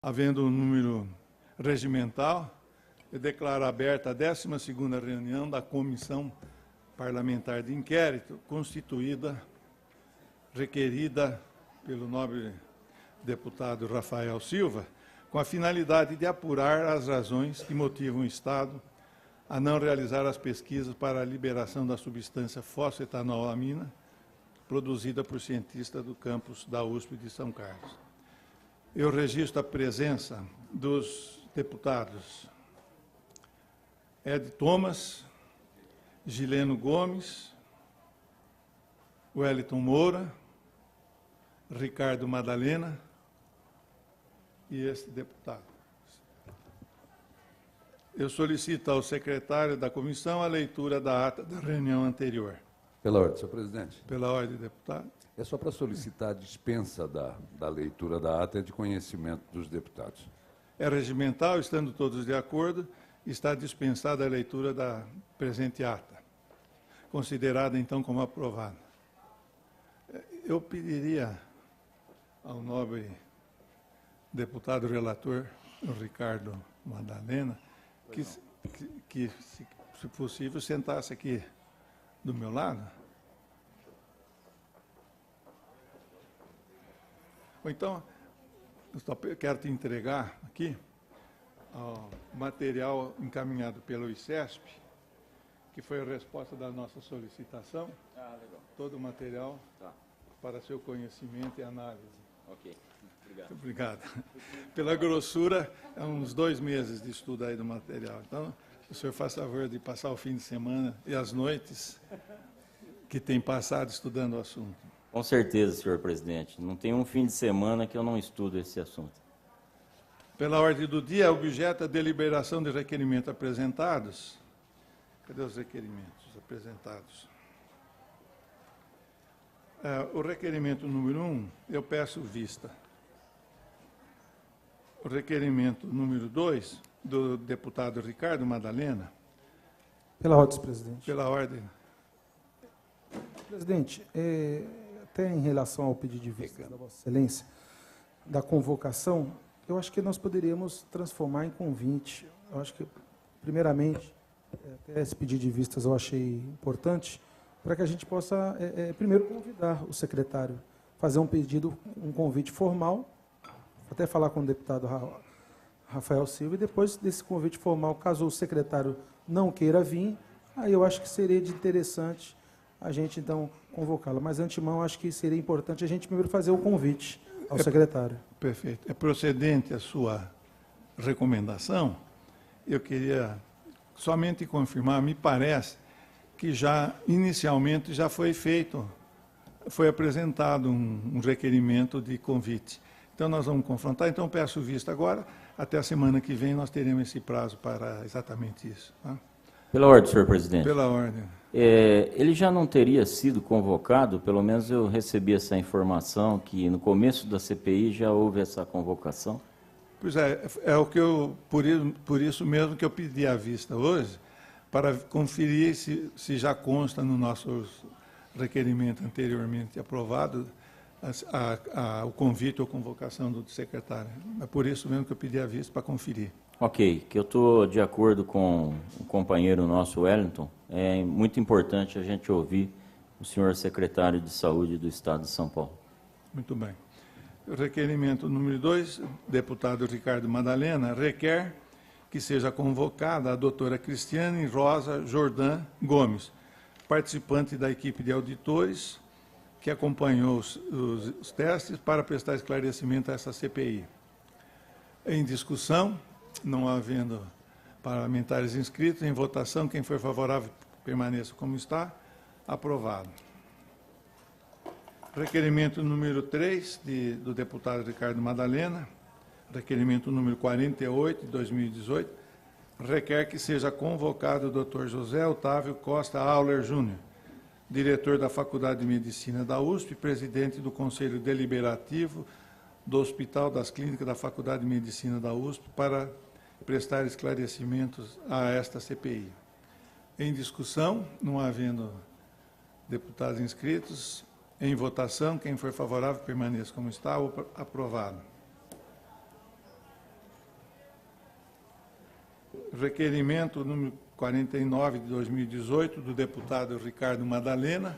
Havendo um número regimental, eu declaro aberta a 12ª reunião da Comissão Parlamentar de Inquérito, constituída, requerida pelo nobre deputado Rafael Silva, com a finalidade de apurar as razões que motivam o Estado a não realizar as pesquisas para a liberação da substância fosfetanolamina, produzida por cientistas do campus da USP de São Carlos. Eu registro a presença dos deputados Ed Thomas, Gileno Gomes, Wellington Moura, Ricardo Madalena e este deputado. Eu solicito ao secretário da comissão a leitura da ata da reunião anterior. Pela ordem, senhor presidente. Pela ordem, deputado. É só para solicitar a dispensa da leitura da ata e de conhecimento dos deputados. É regimental, estando todos de acordo, está dispensada a leitura da presente ata, considerada, então, como aprovada. Eu pediria ao nobre deputado relator, o Ricardo Madalena, que, se possível, sentasse aqui do meu lado. Ou então, eu quero te entregar aqui o material encaminhado pelo ICESP, que foi a resposta da nossa solicitação. Legal. Todo o material para seu conhecimento e análise. Ok, obrigado. Obrigado. Pela grossura, é uns 2 meses de estudo aí do material. Então, o senhor faz favor de passar o fim de semana e as noites que tem passado estudando o assunto. Com certeza, senhor presidente. Não tem um fim de semana que eu não estudo esse assunto. Pela ordem do dia, objeto a deliberação de requerimentos apresentados. Cadê os requerimentos apresentados? O requerimento número 1, eu peço vista. O requerimento número 2, do deputado Ricardo Madalena. Pela ordem, senhor presidente. Pela ordem. Presidente, até em relação ao pedido de vista da Vossa Excelência, da convocação, eu acho que nós poderíamos transformar em convite. Eu acho que, primeiramente, até esse pedido de vistas eu achei importante, para que a gente possa, primeiro, convidar o secretário, fazer um pedido, um convite formal, até falar com o deputado Rafael Silva, e depois desse convite formal, caso o secretário não queira vir, aí eu acho que seria de interessante a gente, então, convocá-lo. Mas, antemão, acho que seria importante a gente primeiro fazer o convite ao secretário. Perfeito. É procedente a sua recomendação. Eu queria somente confirmar, me parece que já, inicialmente, já foi apresentado um requerimento de convite. Então, nós vamos confrontar. Então, peço vista agora. Até a semana que vem, nós teremos esse prazo para exatamente isso. Tá? Pela ordem, senhor presidente. Pela ordem. Ele já não teria sido convocado, pelo menos eu recebi essa informação, que no começo da CPI já houve essa convocação? Pois é o que eu, por isso mesmo que eu pedi a vista hoje, para conferir se já consta no nosso requerimento anteriormente aprovado o convite ou convocação do secretário. É por isso mesmo que eu pedi a vista, para conferir. Ok, que eu estou de acordo com o companheiro nosso, Wellington. É muito importante a gente ouvir o senhor secretário de Saúde do Estado de São Paulo. Muito bem. O requerimento número 2, deputado Ricardo Madalena, requer que seja convocada a doutora Cristiane Rosa Jordan Gomes, participante da equipe de auditores que acompanhou os testes para prestar esclarecimento a essa CPI. Em discussão, não havendo parlamentares inscritos, em votação, quem for favorável permaneça como está. Aprovado. Requerimento número 3, do deputado Ricardo Madalena, requerimento número 48, de 2018, requer que seja convocado o Dr. José Otávio Costa Auler Júnior, diretor da Faculdade de Medicina da USP, presidente do Conselho Deliberativo do Hospital das Clínicas da Faculdade de Medicina da USP, para prestar esclarecimentos a esta CPI. Em discussão, não havendo deputados inscritos, em votação, quem for favorável permaneça como está. Aprovado. requerimento número 49 de 2018, do deputado Ricardo Madalena,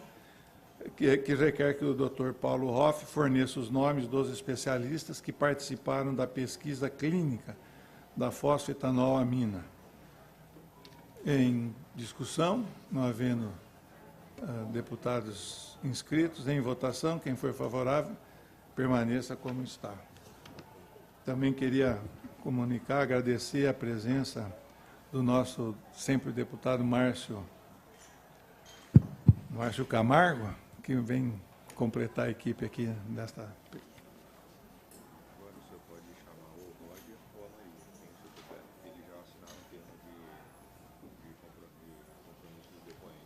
que requer que o Dr. Paulo Hoff forneça os nomes dos especialistas que participaram da pesquisa clínica da fosfetanolamina. Em discussão, não havendo deputados inscritos, em votação, quem for favorável, permaneça como está. Também queria comunicar, agradecer a presença do nosso sempre deputado Márcio Camargo, que vem completar a equipe aqui desta. Agora você pode chamar o Roger ou a Maria, quem você puder. Eles já assinaram o termo de compromisso dos depoentes.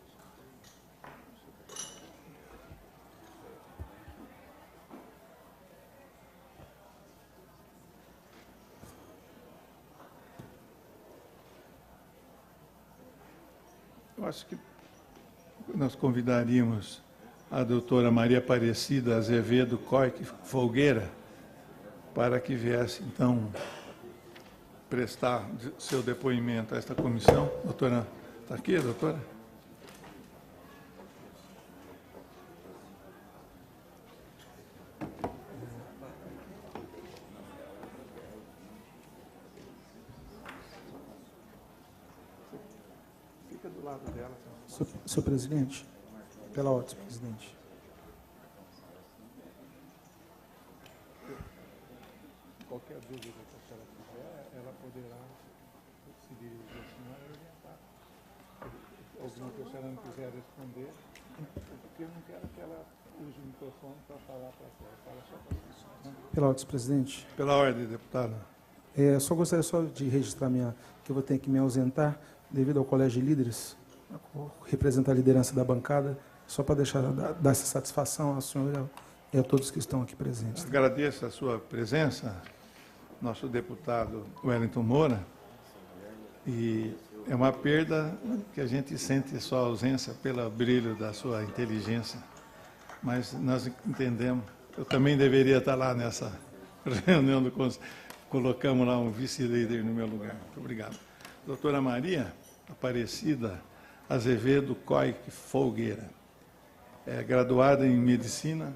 Eu acho que nós convidaríamos a doutora Maria Aparecida Azevedo Coic Folgueira para que viesse, então, prestar seu depoimento a esta comissão. Doutora, está aqui, doutora? Fica do lado dela. Senhor presidente, pela ordem, senhor presidente. Qualquer dúvida que a senhora tiver, ela poderá se dirigir à senhora e orientar. Alguma que a senhora não quiser responder, porque eu não quero que ela use o microfone para falar para fora. Fala só para isso. Pela ordem, senhor presidente. Pela ordem, deputado. Só gostaria de registrar que eu vou ter que me ausentar devido ao colégio de líderes, representar a liderança da bancada, só para dar essa satisfação à senhora e a todos que estão aqui presentes. Agradeço a sua presença, nosso deputado Wellington Moura, e é uma perda que a gente sente sua ausência pelo brilho da sua inteligência, mas nós entendemos. Eu também deveria estar lá nessa reunião do Conselho. Colocamos lá um vice-líder no meu lugar. Muito obrigado. Doutora Maria Aparecida Azevedo Coic Folgueira, é graduada em Medicina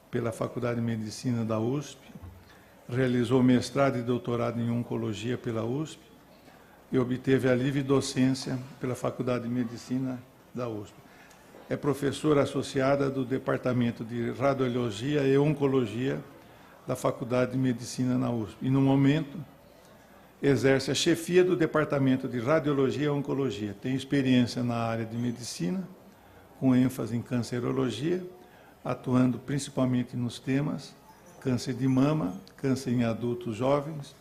pela Faculdade de Medicina da USP, realizou mestrado e doutorado em Oncologia pela USP e obteve a livre docência pela Faculdade de Medicina da USP. É professora associada do Departamento de Radiologia e Oncologia da Faculdade de Medicina na USP. E, no momento, exerce a chefia do Departamento de Radiologia e Oncologia. Tem experiência na área de medicina, com ênfase em cancerologia, atuando principalmente nos temas câncer de mama, câncer em adultos jovens,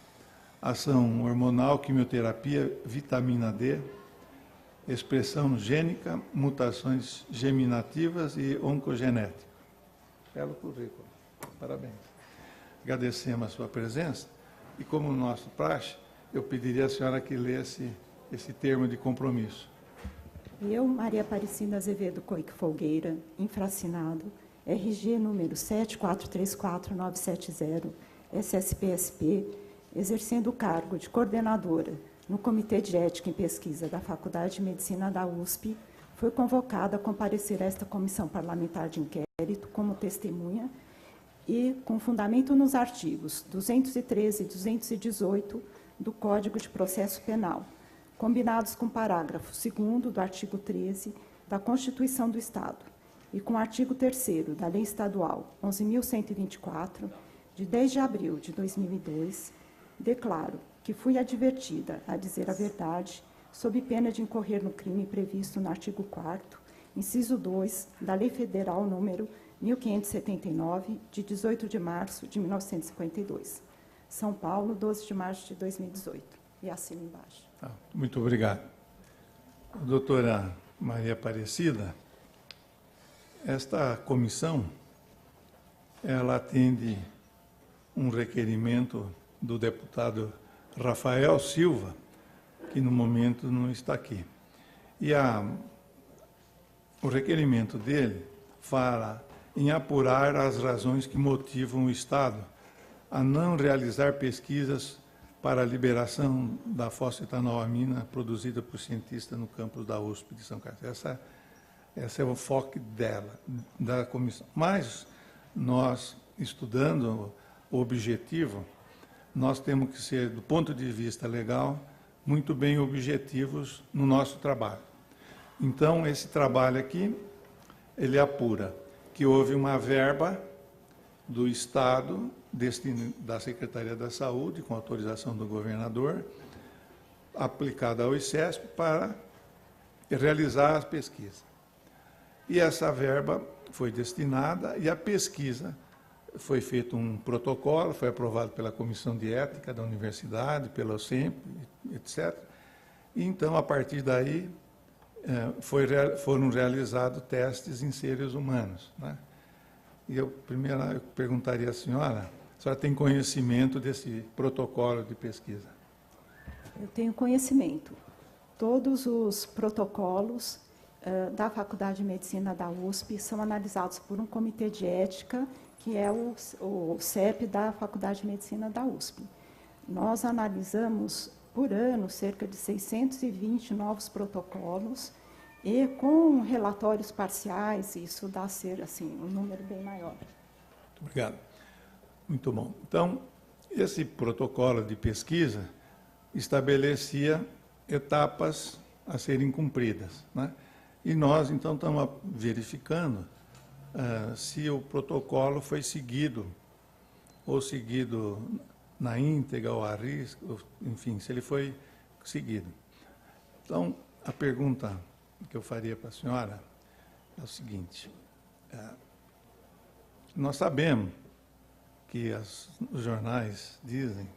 ação hormonal, quimioterapia, vitamina D, expressão gênica, mutações geminativas e oncogenética. Belo currículo. Parabéns. Agradecemos a sua presença e, como nosso praxe, eu pediria à senhora que lesse esse termo de compromisso. Eu, Maria Aparecida Azevedo Coic Folgueira, infraassinado, RG número 7434970, SSPSP, exercendo o cargo de coordenadora no Comitê de Ética em Pesquisa da Faculdade de Medicina da USP, foi convocada a comparecer a esta comissão parlamentar de inquérito como testemunha e com fundamento nos artigos 213 e 218 do Código de Processo Penal, combinados com o parágrafo 2º do artigo 13 da Constituição do Estado e com o artigo 3º da Lei Estadual 11.124, de 10 de abril de 2002, declaro que fui advertida a dizer a verdade sob pena de incorrer no crime previsto no artigo 4º, inciso 2 da Lei Federal número 1579, de 18 de março de 1952. São Paulo, 12 de março de 2018. E assino embaixo. Muito obrigado. Doutora Maria Aparecida, esta comissão, ela atende um requerimento do deputado Rafael Silva, que no momento não está aqui. E o requerimento dele fala em apurar as razões que motivam o Estado a não realizar pesquisas para a liberação da fosfetanolamina produzida por cientistas no campus da USP de São Carlos. Esse é o foco dela, da comissão. Mas nós, estudando o objetivo, nós temos que ser, do ponto de vista legal, muito bem objetivos no nosso trabalho. Então, esse trabalho aqui, ele apura que houve uma verba do Estado, da Secretaria da Saúde, com autorização do governador, aplicada ao ICESP para realizar as pesquisas. E essa verba foi destinada e a pesquisa foi feito um protocolo, foi aprovado pela Comissão de Ética da Universidade, pela SEMP, etc. E então, a partir daí, foram realizados testes em seres humanos, né? E primeiro eu perguntaria à senhora, a senhora tem conhecimento desse protocolo de pesquisa? Eu tenho conhecimento. Todos os protocolos da Faculdade de Medicina da USP são analisados por um comitê de ética, que é o CEP da Faculdade de Medicina da USP. Nós analisamos, por ano, cerca de 620 novos protocolos, e com relatórios parciais, isso dá a ser assim, um número bem maior. Muito obrigado. Muito bom. Então, esse protocolo de pesquisa estabelecia etapas a serem cumpridas, né? E nós, então, estamos verificando se o protocolo foi seguido, ou seguido na íntegra, ou à risca, enfim, se ele foi seguido. Então, a pergunta que eu faria para a senhora é o seguinte: nós sabemos que os jornais dizem,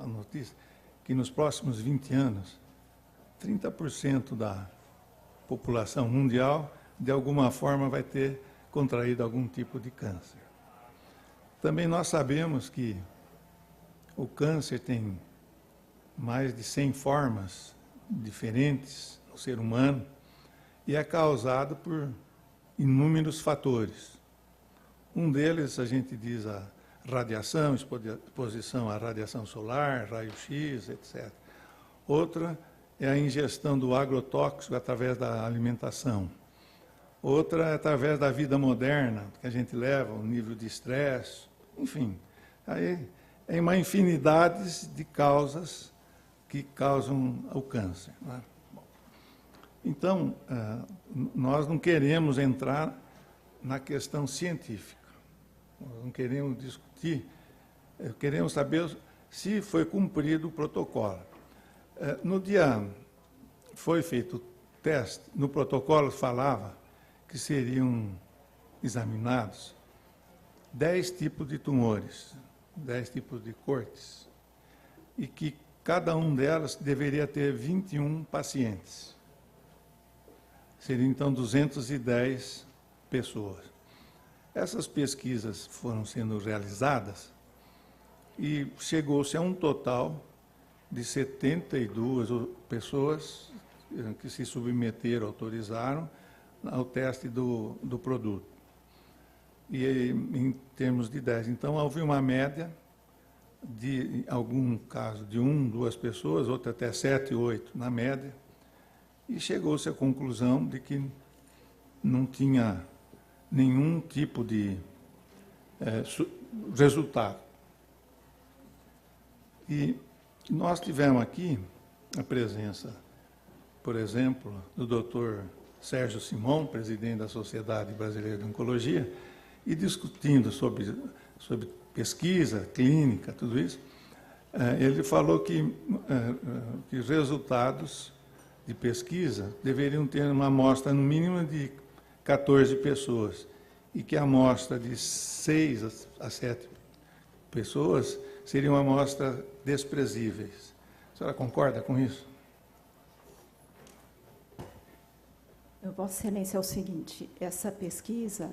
a notícia, que nos próximos 20 anos, 30% da população mundial, de alguma forma, vai ter contraído algum tipo de câncer. Também nós sabemos que o câncer tem mais de 100 formas diferentes no ser humano e é causado por inúmeros fatores. Um deles, a gente diz, a radiação, exposição à radiação solar, raio-x, etc. Outra é a ingestão do agrotóxico através da alimentação. Outra é através da vida moderna, que a gente leva, o nível de estresse, enfim. Aí é uma infinidade de causas que causam o câncer, né? Então, nós não queremos entrar na questão científica. Nós não queremos discutir, queremos saber se foi cumprido o protocolo. No dia foi feito o teste, no protocolo falava que seriam examinados 10 tipos de tumores, 10 tipos de cortes, e que cada um delas deveria ter 21 pacientes. Seriam, então, 210 pessoas. Essas pesquisas foram sendo realizadas e chegou-se a um total de 72 pessoas que se submeteram, autorizaram ao teste do produto. E em termos de 10. Então, houve uma média de, algum caso, de 1, 2 pessoas, outro até 7, 8 na média, e chegou-se à conclusão de que não tinha nenhum tipo de resultado. E nós tivemos aqui a presença, por exemplo, do Dr. Sérgio Simon, presidente da Sociedade Brasileira de Oncologia, e discutindo sobre pesquisa clínica, tudo isso, ele falou que resultados de pesquisa deveriam ter uma amostra, no mínimo, de 14 pessoas, e que a amostra de 6 a 7 pessoas seria uma amostra desprezíveis. A senhora concorda com isso? Vossa Excelência, é o seguinte, essa pesquisa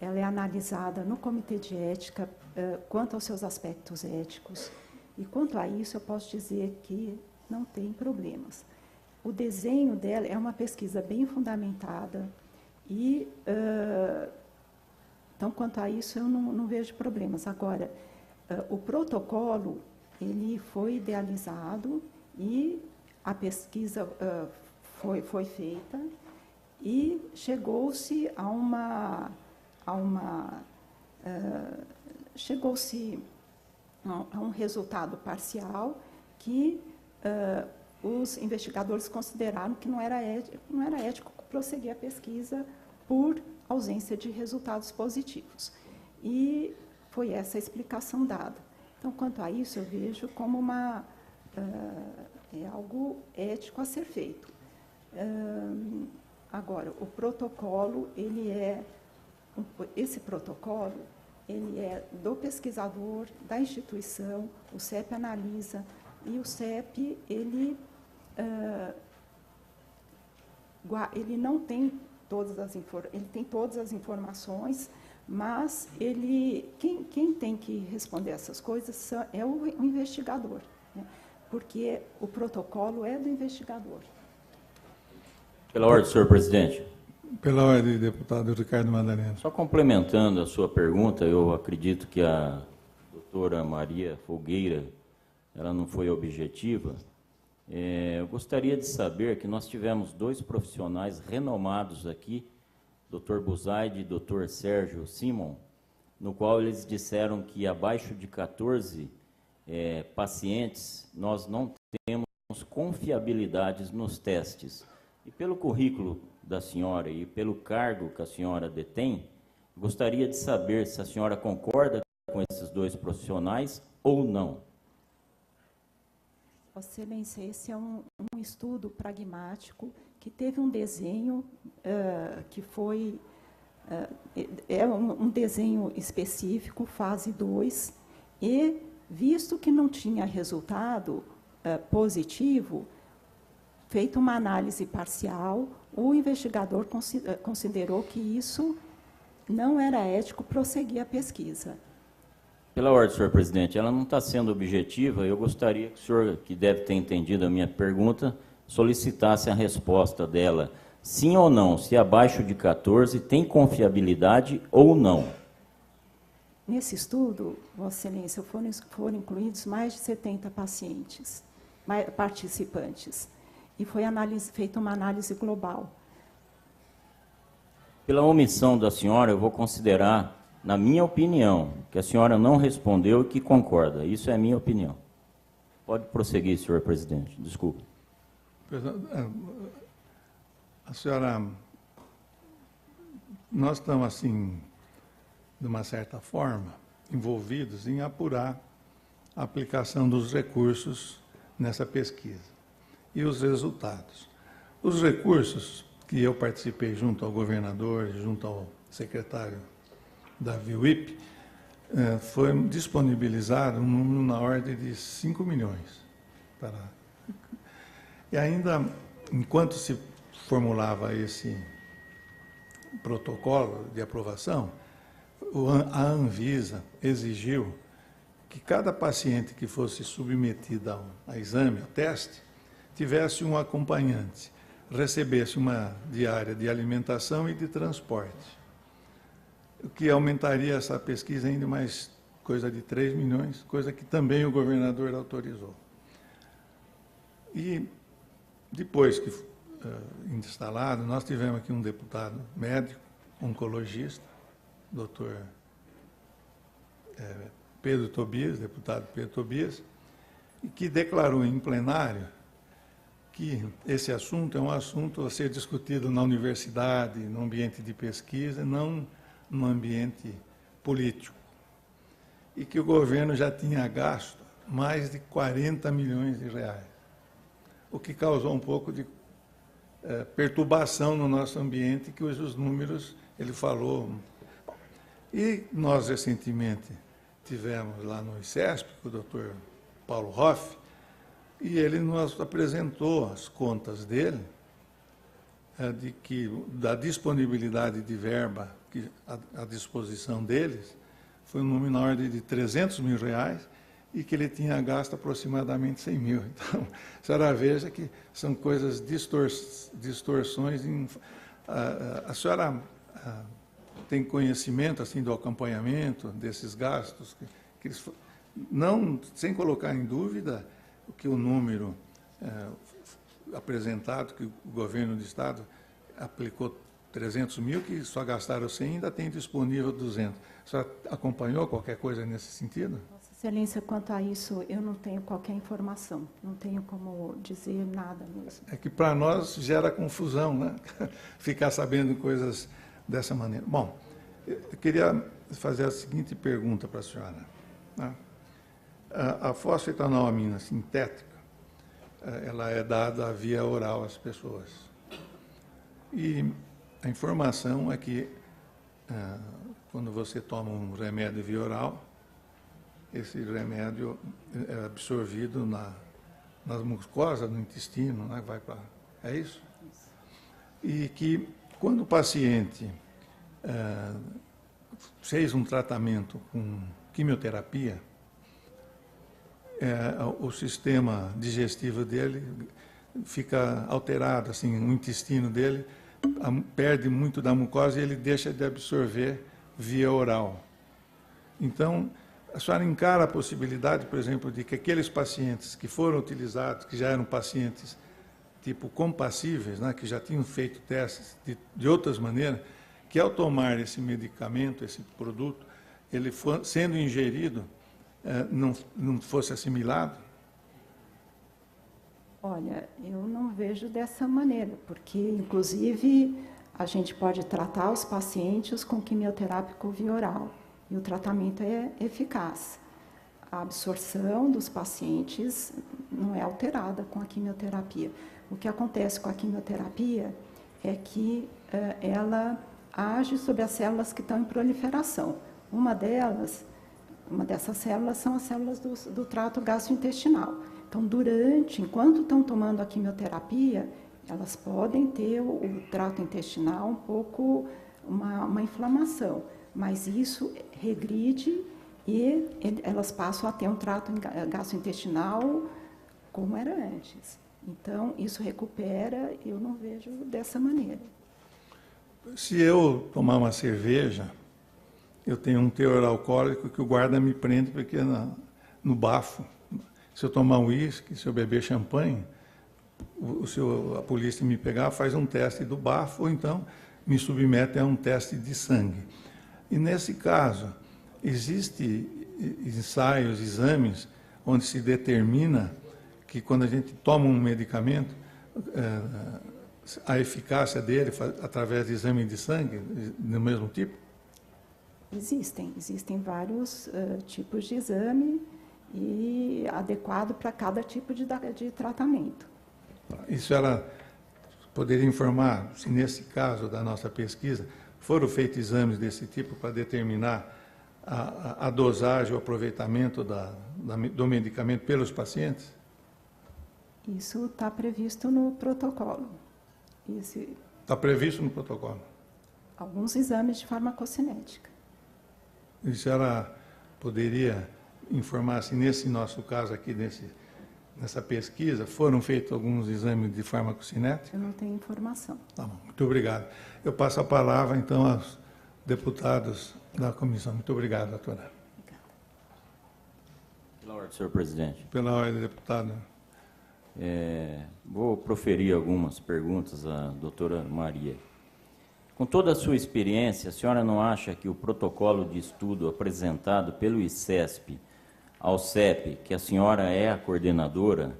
ela é analisada no Comitê de Ética quanto aos seus aspectos éticos, e quanto a isso eu posso dizer que não tem problemas. O desenho dela é uma pesquisa bem fundamentada e, então, quanto a isso, eu não vejo problemas. Agora, o protocolo, ele foi idealizado e a pesquisa foi feita e chegou-se a um resultado parcial que os investigadores consideraram que não era ético prosseguir a pesquisa por ausência de resultados positivos. E foi essa a explicação dada. Então, quanto a isso, eu vejo como algo ético a ser feito. Agora, o protocolo, esse protocolo, ele é do pesquisador, da instituição, o CEP analisa, e o CEP, ele não tem ele tem todas as informações, mas quem tem que responder essas coisas é o investigador, né? Porque o protocolo é do investigador. Pela ordem, senhor presidente. Pela ordem, deputado Ricardo Madalena. Só complementando a sua pergunta, eu acredito que a doutora Maria Folgueira, ela não foi objetiva. Eu gostaria de saber que nós tivemos 2 profissionais renomados aqui, Dr. Buzaide e Dr. Sérgio Simon, no qual eles disseram que abaixo de 14 pacientes, nós não temos confiabilidades nos testes. E pelo currículo da senhora e pelo cargo que a senhora detém, gostaria de saber se a senhora concorda com esses 2 profissionais ou não. Vossa Excelência, esse é um estudo pragmático que teve um desenho que foi... um desenho específico, fase 2, e, visto que não tinha resultado positivo, feita uma análise parcial, o investigador considerou que isso não era ético prosseguir a pesquisa. Pela ordem, senhor presidente, ela não está sendo objetiva. Eu gostaria que o senhor, que deve ter entendido a minha pergunta, solicitasse a resposta dela, sim ou não, se abaixo de 14 tem confiabilidade ou não. Nesse estudo, Vossa Excelência, foram incluídos mais de 70 participantes, e foi feita uma análise global. Pela omissão da senhora, eu vou considerar, na minha opinião, que a senhora não respondeu e que concorda. Isso é a minha opinião. Pode prosseguir, senhor presidente. Desculpe. A senhora, nós estamos, assim, de uma certa forma, envolvidos em apurar a aplicação dos recursos nessa pesquisa e os resultados. Os recursos que eu participei junto ao governador, junto ao secretário da VIUIP, foi disponibilizado um número na ordem de 5 milhões. E ainda, enquanto se formulava esse protocolo de aprovação, a Anvisa exigiu que cada paciente que fosse submetido a exame, a teste, tivesse um acompanhante, recebesse uma diária de alimentação e de transporte, o que aumentaria essa pesquisa ainda mais coisa de 3 milhões, coisa que também o governador autorizou. E depois que instalado, nós tivemos aqui um deputado médico, oncologista, doutor Pedro Tobias, deputado Pedro Tobias, e que declarou em plenário que esse assunto é um assunto a ser discutido na universidade, no ambiente de pesquisa, não no ambiente político. E que o governo já tinha gasto mais de 40 milhões de reais, o que causou um pouco de perturbação no nosso ambiente, que hoje os números, ele falou. E nós, recentemente, tivemos lá no ICESP, com o doutor Paulo Hoff, e ele nos apresentou as contas dele, da disponibilidade de verba à disposição deles, foi um número na ordem de 300 mil reais, e que ele tinha gasto aproximadamente 100 mil. Então, a senhora veja que são coisas, distorções. A senhora tem conhecimento assim do acompanhamento desses gastos? não, sem colocar em dúvida que o número apresentado, que o governo do Estado aplicou 300 mil, que só gastaram 100 e ainda tem disponível 200. A senhora acompanhou qualquer coisa nesse sentido? Vossa Excelência, quanto a isso, eu não tenho qualquer informação, não tenho como dizer nada mesmo. É que para nós gera confusão, né? Ficar sabendo coisas dessa maneira. Bom, eu queria fazer a seguinte pergunta para a senhora, né? A fosfetanolamina sintética, ela é dada via oral às pessoas. E a informação é que, quando você toma um remédio via oral, esse remédio é absorvido nas mucosas, no intestino, né? Vai para... É isso? E que, quando o paciente fez um tratamento com quimioterapia, o sistema digestivo dele fica alterado, assim, o intestino dele perde muito da mucosa e ele deixa de absorver via oral. Então, a senhora encara a possibilidade, por exemplo, de que aqueles pacientes que foram utilizados, que já eram pacientes tipo compassíveis, né, que já tinham feito testes de outras maneiras, que ao tomar esse medicamento, esse produto, ele sendo ingerido, não fosse assimilado? Olha, eu não vejo dessa maneira, porque, inclusive, a gente pode tratar os pacientes com quimioterápico via oral, e o tratamento é eficaz. A absorção dos pacientes não é alterada com a quimioterapia. O que acontece com a quimioterapia é que ela age sobre as células que estão em proliferação. Uma dessas células são as células do trato gastrointestinal. Então, enquanto estão tomando a quimioterapia, elas podem ter o trato intestinal um pouco, uma inflamação, mas isso regride e elas passam a ter um trato gastrointestinal como era antes. Então, isso recupera, eu não vejo dessa maneira. Se eu tomar uma cerveja, eu tenho um teor alcoólico que o guarda me prende porque no bafo. Se eu tomar um uísque, se eu beber champanhe, a polícia me pegar, faz um teste do bafo, ou então me submete a um teste de sangue. E nesse caso, existem ensaios, exames, onde se determina que quando a gente toma um medicamento, a eficácia dele através de exame de sangue, do mesmo tipo? Existem vários tipos de exame e adequado para cada tipo de tratamento. Isso ela poderia informar, se nesse caso da nossa pesquisa, foram feitos exames desse tipo para determinar a dosagem, o aproveitamento do medicamento pelos pacientes? Isso está previsto no protocolo. Está previsto no protocolo? Alguns exames de farmacocinética. E a senhora poderia informar se nesse nosso caso aqui, nessa pesquisa, foram feitos alguns exames de farmacocinética? Eu não tenho informação. Tá bom, muito obrigado. Eu passo a palavra, então, aos deputados da comissão. Muito obrigado, doutora. Pela ordem, senhor presidente. Pela ordem, deputado. Vou proferir algumas perguntas à doutora Maria. Com toda a sua experiência, a senhora não acha que o protocolo de estudo apresentado pelo ICESP ao CEP, que a senhora é a coordenadora,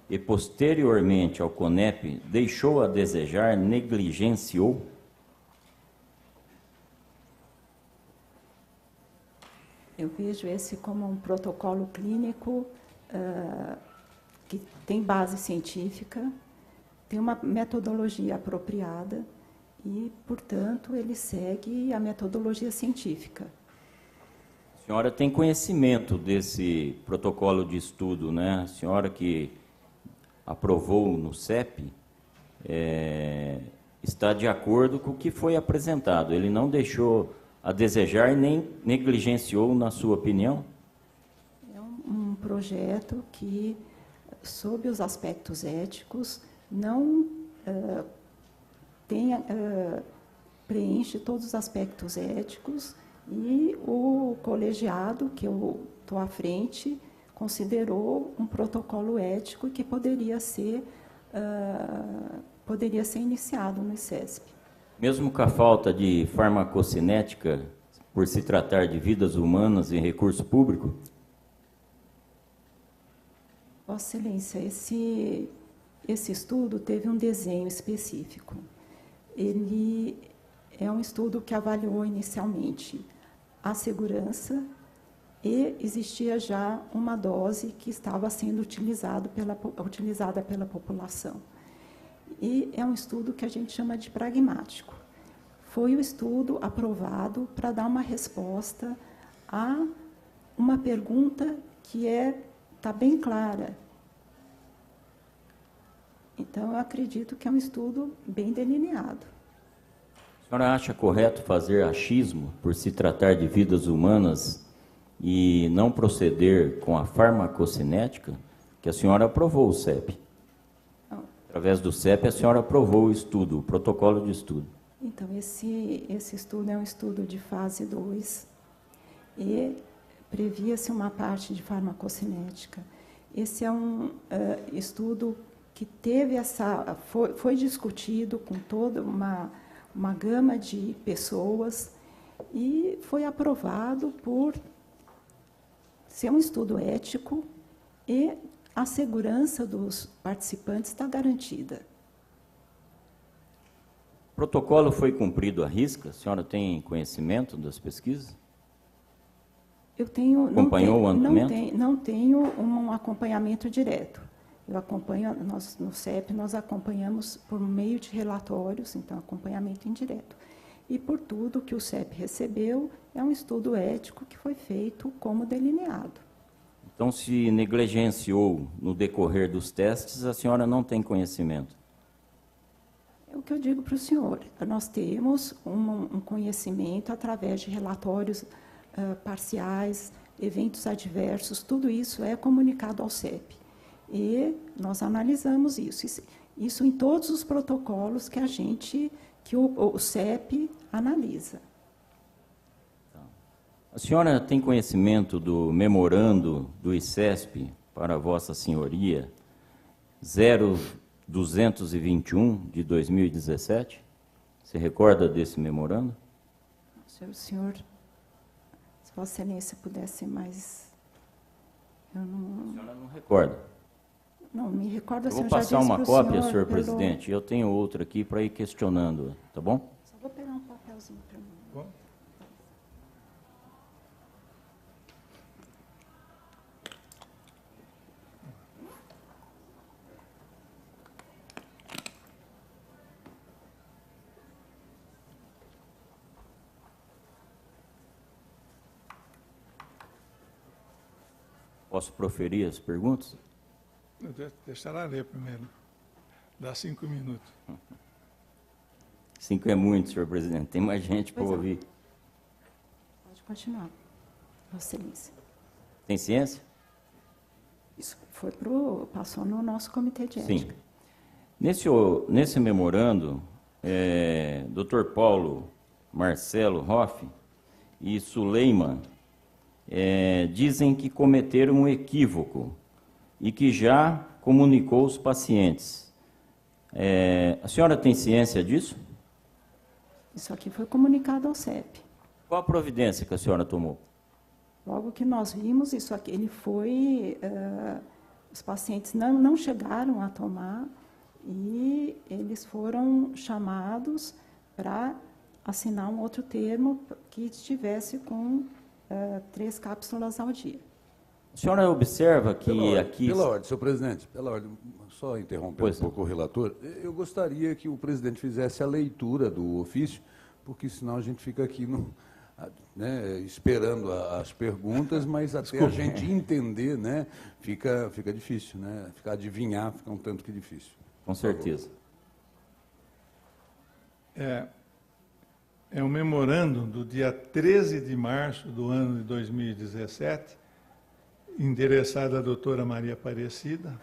e posteriormente ao CONEP, deixou a desejar, negligenciou? Eu vejo esse como um protocolo clínico que tem base científica, tem uma metodologia apropriada e, portanto, ele segue a metodologia científica. A senhora tem conhecimento desse protocolo de estudo, né? A senhora que aprovou no CEP está de acordo com o que foi apresentado. Ele não deixou a desejar e nem negligenciou, na sua opinião? É um projeto que, sob os aspectos éticos, não preenche todos os aspectos éticos e o colegiado, que eu sentou à frente considerou um protocolo ético que poderia ser iniciado no ICESP. Mesmo com a falta de farmacocinética, por se tratar de vidas humanas e recurso público? Vossa Excelência, esse estudo teve um desenho específico. Ele é um estudo que avaliou inicialmente a segurança e existia já uma dose que estava sendo utilizada pela população. E é um estudo que a gente chama de pragmático. Foi o estudo aprovado para dar uma resposta a uma pergunta que está bem clara. Então, eu acredito que é um estudo bem delineado. A senhora acha correto fazer achismo por se tratar de vidas humanas e não proceder com a farmacocinética? Que a senhora aprovou o CEP. Através do CEP, a senhora aprovou o estudo, o protocolo de estudo. Então, esse estudo é um estudo de fase 2 e previa-se uma parte de farmacocinética. Esse é um estudo que teve foi discutido com toda uma gama de pessoas e foi aprovado por ser um estudo ético e a segurança dos participantes está garantida. O protocolo foi cumprido à risca? A senhora tem conhecimento das pesquisas? Eu tenho, Acompanhou o andamento? não tenho um acompanhamento direto. Eu acompanho, no CEP, nós acompanhamos por meio de relatórios, então acompanhamento indireto. E por tudo que o CEP recebeu, é um estudo ético que foi feito como delineado. Então, se negligenciou no decorrer dos testes, a senhora não tem conhecimento? É o que eu digo para o senhor. Nós temos um conhecimento através de relatórios parciais, eventos adversos, tudo isso é comunicado ao CEP. E nós analisamos isso. Isso em todos os protocolos que o CEP analisa. A senhora tem conhecimento do memorando do ICESP para Vossa Senhoria 0221 de 2017? Se recorda desse memorando? Se o senhor, se Vossa Excelência pudesse mais... Eu não... A senhora não recorda? Não, me recordo, Eu vou passar uma cópia, senhor presidente, e eu tenho outra aqui para ir questionando, tá bom? Só vou pegar um papelzinho para mim. Bom. Posso proferir as perguntas? Deixa ela ler primeiro. Dá 5 minutos. 5 é muito, senhor presidente. Tem mais gente para Pois é. ouvir. Pode continuar, Vossa Excelência. Tem ciência? Isso passou no nosso comitê de ética. Sim. Nesse memorando, Dr. Paulo Marcelo Hoff e Suleiman dizem que cometeram um equívoco e que já comunicou os pacientes. A senhora tem ciência disso? Isso aqui foi comunicado ao CEP. Qual a providência que a senhora tomou? Logo que nós vimos isso aqui, os pacientes não chegaram a tomar e eles foram chamados para assinar um outro termo que estivesse com 3 cápsulas ao dia. A senhora observa que aqui... Pela ordem, senhor presidente, pela ordem, só interromper Pois um pouco o relator, eu gostaria que o presidente fizesse a leitura do ofício, porque senão a gente fica aqui esperando as perguntas, mas até a gente entender, né, fica difícil, né? Adivinhar fica um tanto que difícil. Com certeza. É um memorando do dia 13 de março do ano de 2017, endereçado à doutora Maria Aparecida,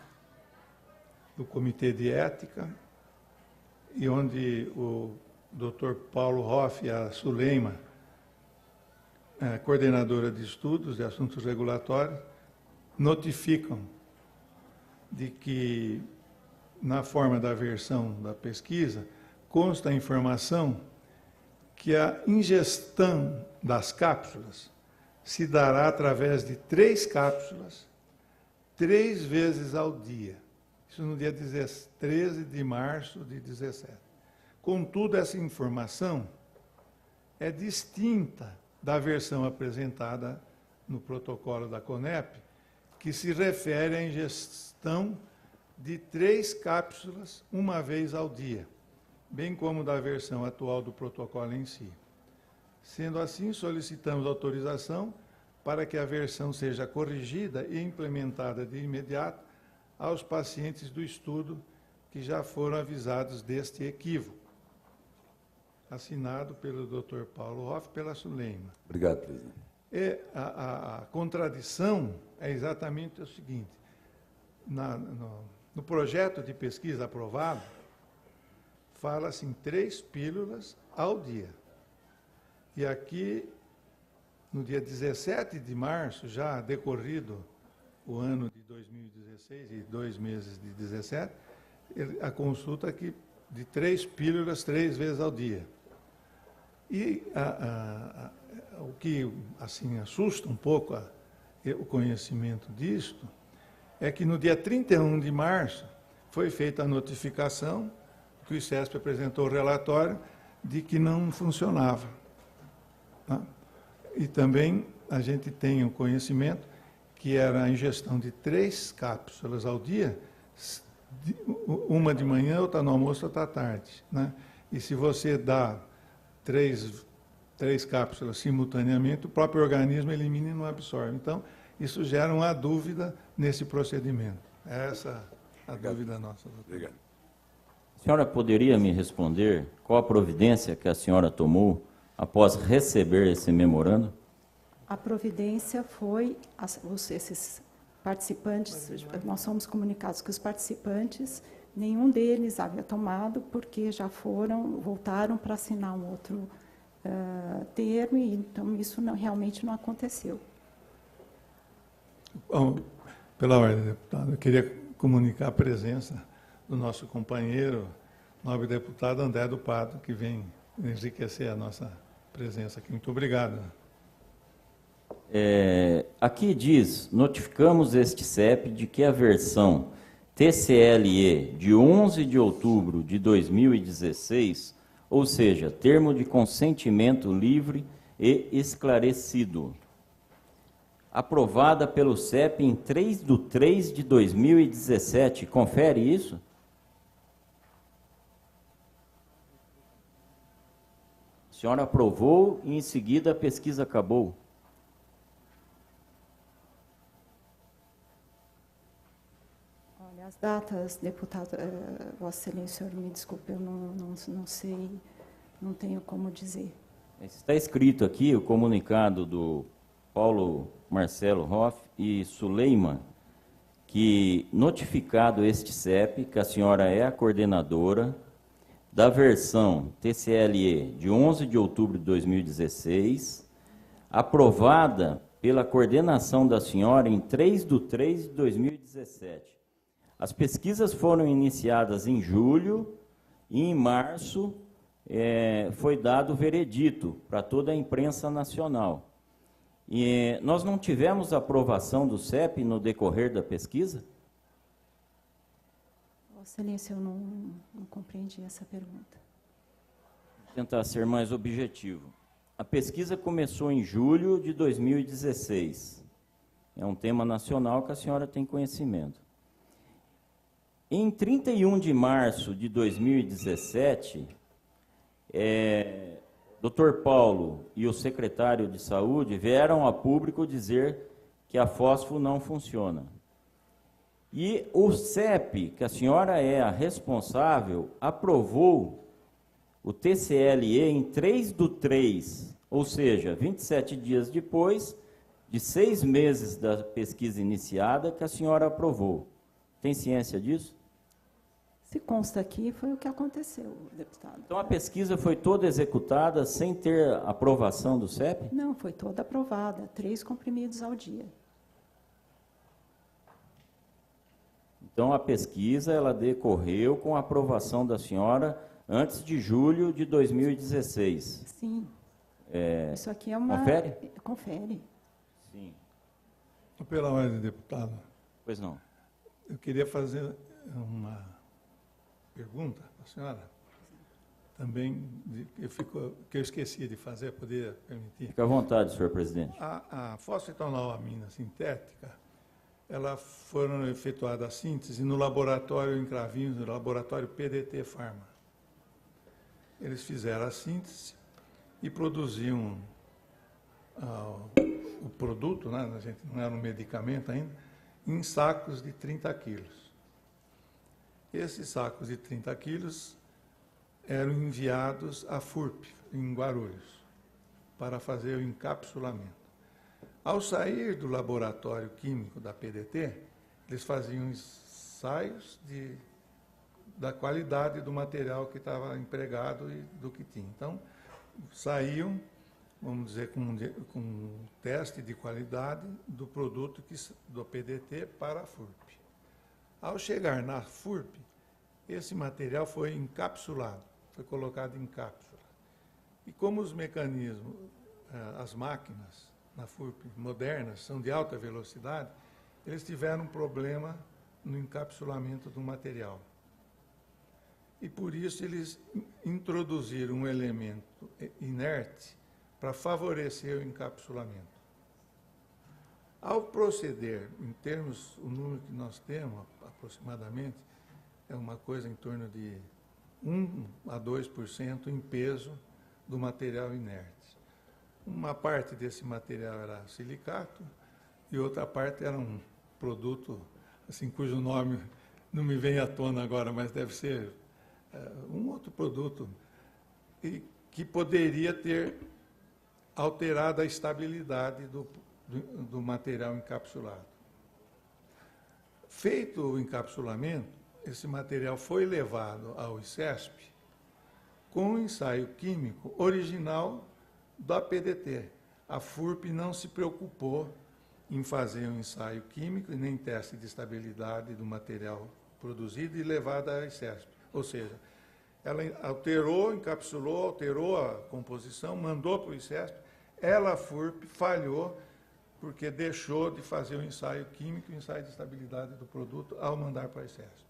do Comitê de Ética, e onde o doutor Paulo Hoff e a Suleima coordenadora de estudos de assuntos regulatórios, notificam de que, na forma da versão da pesquisa, consta a informação que a ingestão das cápsulas se dará através de 3 cápsulas, 3 vezes ao dia. Isso no dia 13 de março de 17. Contudo, essa informação é distinta da versão apresentada no protocolo da CONEP, que se refere à ingestão de 3 cápsulas uma vez ao dia, bem como da versão atual do protocolo em si. Sendo assim, solicitamos autorização para que a versão seja corrigida e implementada de imediato aos pacientes do estudo que já foram avisados deste equívoco. Assinado pelo Dr. Paulo Hoff e pela Suleima. Obrigado, presidente. E a contradição é exatamente o seguinte: no projeto de pesquisa aprovado, fala-se em 3 pílulas ao dia. E aqui, no dia 17 de março, já decorrido o ano de 2016 e 2 meses de 17, a consulta aqui de 3 pílulas 3 vezes ao dia. E o que assim assusta um pouco o conhecimento disto é que no dia 31 de março foi feita a notificação que o ICESP apresentou o relatório de que não funcionava. Tá? E também a gente tem o conhecimento que era a ingestão de 3 cápsulas ao dia, uma de manhã, outra no almoço, outra à tarde. Né? E se você dá 3 cápsulas simultaneamente, o próprio organismo elimina e não absorve. Então, isso gera uma dúvida nesse procedimento. Essa é a dúvida nossa, doutor. Obrigado. A senhora poderia me responder qual a providência que a senhora tomou após receber esse memorando? A providência foi, esses participantes, nós fomos comunicados que os participantes, nenhum deles havia tomado, porque já voltaram para assinar um outro termo, e então isso realmente não aconteceu. Bom, pela ordem, deputado, eu queria comunicar a presença do nosso companheiro, nobre deputado André do Pato, que vem enriquecer a nossa presença aqui. Muito obrigado. Aqui diz, notificamos este CEP de que a versão TCLE de 11 de outubro de 2016, ou seja, termo de consentimento livre e esclarecido, aprovada pelo CEP em 3/3 de 2017, confere isso? A senhora aprovou e em seguida a pesquisa acabou. As datas, deputado, Vossa Excelência, senhor, me desculpe, eu não sei, não tenho como dizer. Está escrito aqui o comunicado do Paulo Marcelo Hoff e Suleima, que notificado este CEP, que a senhora é a coordenadora da versão TCLE de 11 de outubro de 2016, aprovada pela coordenação da senhora em 3/3 de 2017. As pesquisas foram iniciadas em julho e em março foi dado o veredito para toda a imprensa nacional. E nós não tivemos aprovação do CEP no decorrer da pesquisa? Vossa Excelência, eu não compreendi essa pergunta. Vou tentar ser mais objetivo. A pesquisa começou em julho de 2016. É um tema nacional que a senhora tem conhecimento. Em 31 de março de 2017, Dr. Paulo e o secretário de Saúde vieram a público dizer que a fósforo não funciona. E o CEP, que a senhora é a responsável, aprovou o TCLE em 3/3, ou seja, 27 dias depois de 6 meses da pesquisa iniciada, que a senhora aprovou. Tem ciência disso? Se consta aqui, foi o que aconteceu, deputado. Então a pesquisa foi toda executada sem ter aprovação do CEP? Não, foi toda aprovada, 3 comprimidos ao dia. Então a pesquisa ela decorreu com a aprovação da senhora antes de julho de 2016. Sim. Isso aqui é uma... Confere? Confere. Sim. Pela ordem, deputado, Pois não. eu queria fazer uma pergunta para a senhora. Também, que eu esqueci de fazer, poderia permitir. Fique à vontade, senhor presidente. A fosfetanolamina sintética, ela foram efetuada a síntese no laboratório em Cravinhos, no laboratório PDT Pharma. Eles fizeram a síntese e produziam o produto, né, a gente não era um medicamento ainda, em sacos de 30 quilos. Esses sacos de 30 quilos eram enviados à FURP, em Guarulhos, para fazer o encapsulamento. Ao sair do laboratório químico da PDT, eles faziam ensaios da qualidade do material que estava empregado e do que tinha. Então, saíam, vamos dizer, com um teste de qualidade do produto do PDT para a FURP. Ao chegar na FURP, esse material foi encapsulado, foi colocado em cápsula. E como os mecanismos, as máquinas na FURP modernas são de alta velocidade, eles tiveram um problema no encapsulamento do material. E por isso eles introduziram um elemento inerte para favorecer o encapsulamento. Ao proceder, em termos, o número que nós temos, aproximadamente, é uma coisa em torno de 1 a 2% em peso do material inerte. Uma parte desse material era silicato e outra parte era um produto, assim, cujo nome não me vem à tona agora, mas deve ser um outro produto, e que poderia ter alterado a estabilidade do material encapsulado. Feito o encapsulamento, esse material foi levado ao ICESP com o ensaio químico original da PDT. A FURP não se preocupou em fazer um ensaio químico e nem teste de estabilidade do material produzido e levado ao ICESP. Ou seja, ela alterou, encapsulou, alterou a composição, mandou para o ICESP, ela, a FURP, falhou porque deixou de fazer o ensaio químico e o ensaio de estabilidade do produto ao mandar para o ICESP.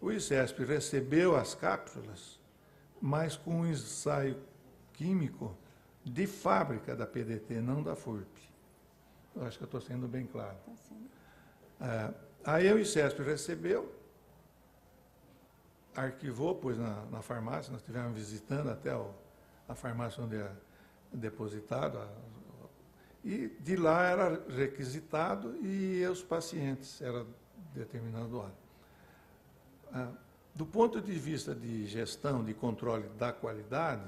O ICESP recebeu as cápsulas, mas com um ensaio químico de fábrica da PDT, não da FURP. Eu acho que eu estou sendo bem claro. Aí o ICESP recebeu, arquivou, pôs na farmácia, nós estivemos visitando até a farmácia onde é depositado, e de lá era requisitado e os pacientes, era determinado lá. Do ponto de vista de gestão, de controle da qualidade,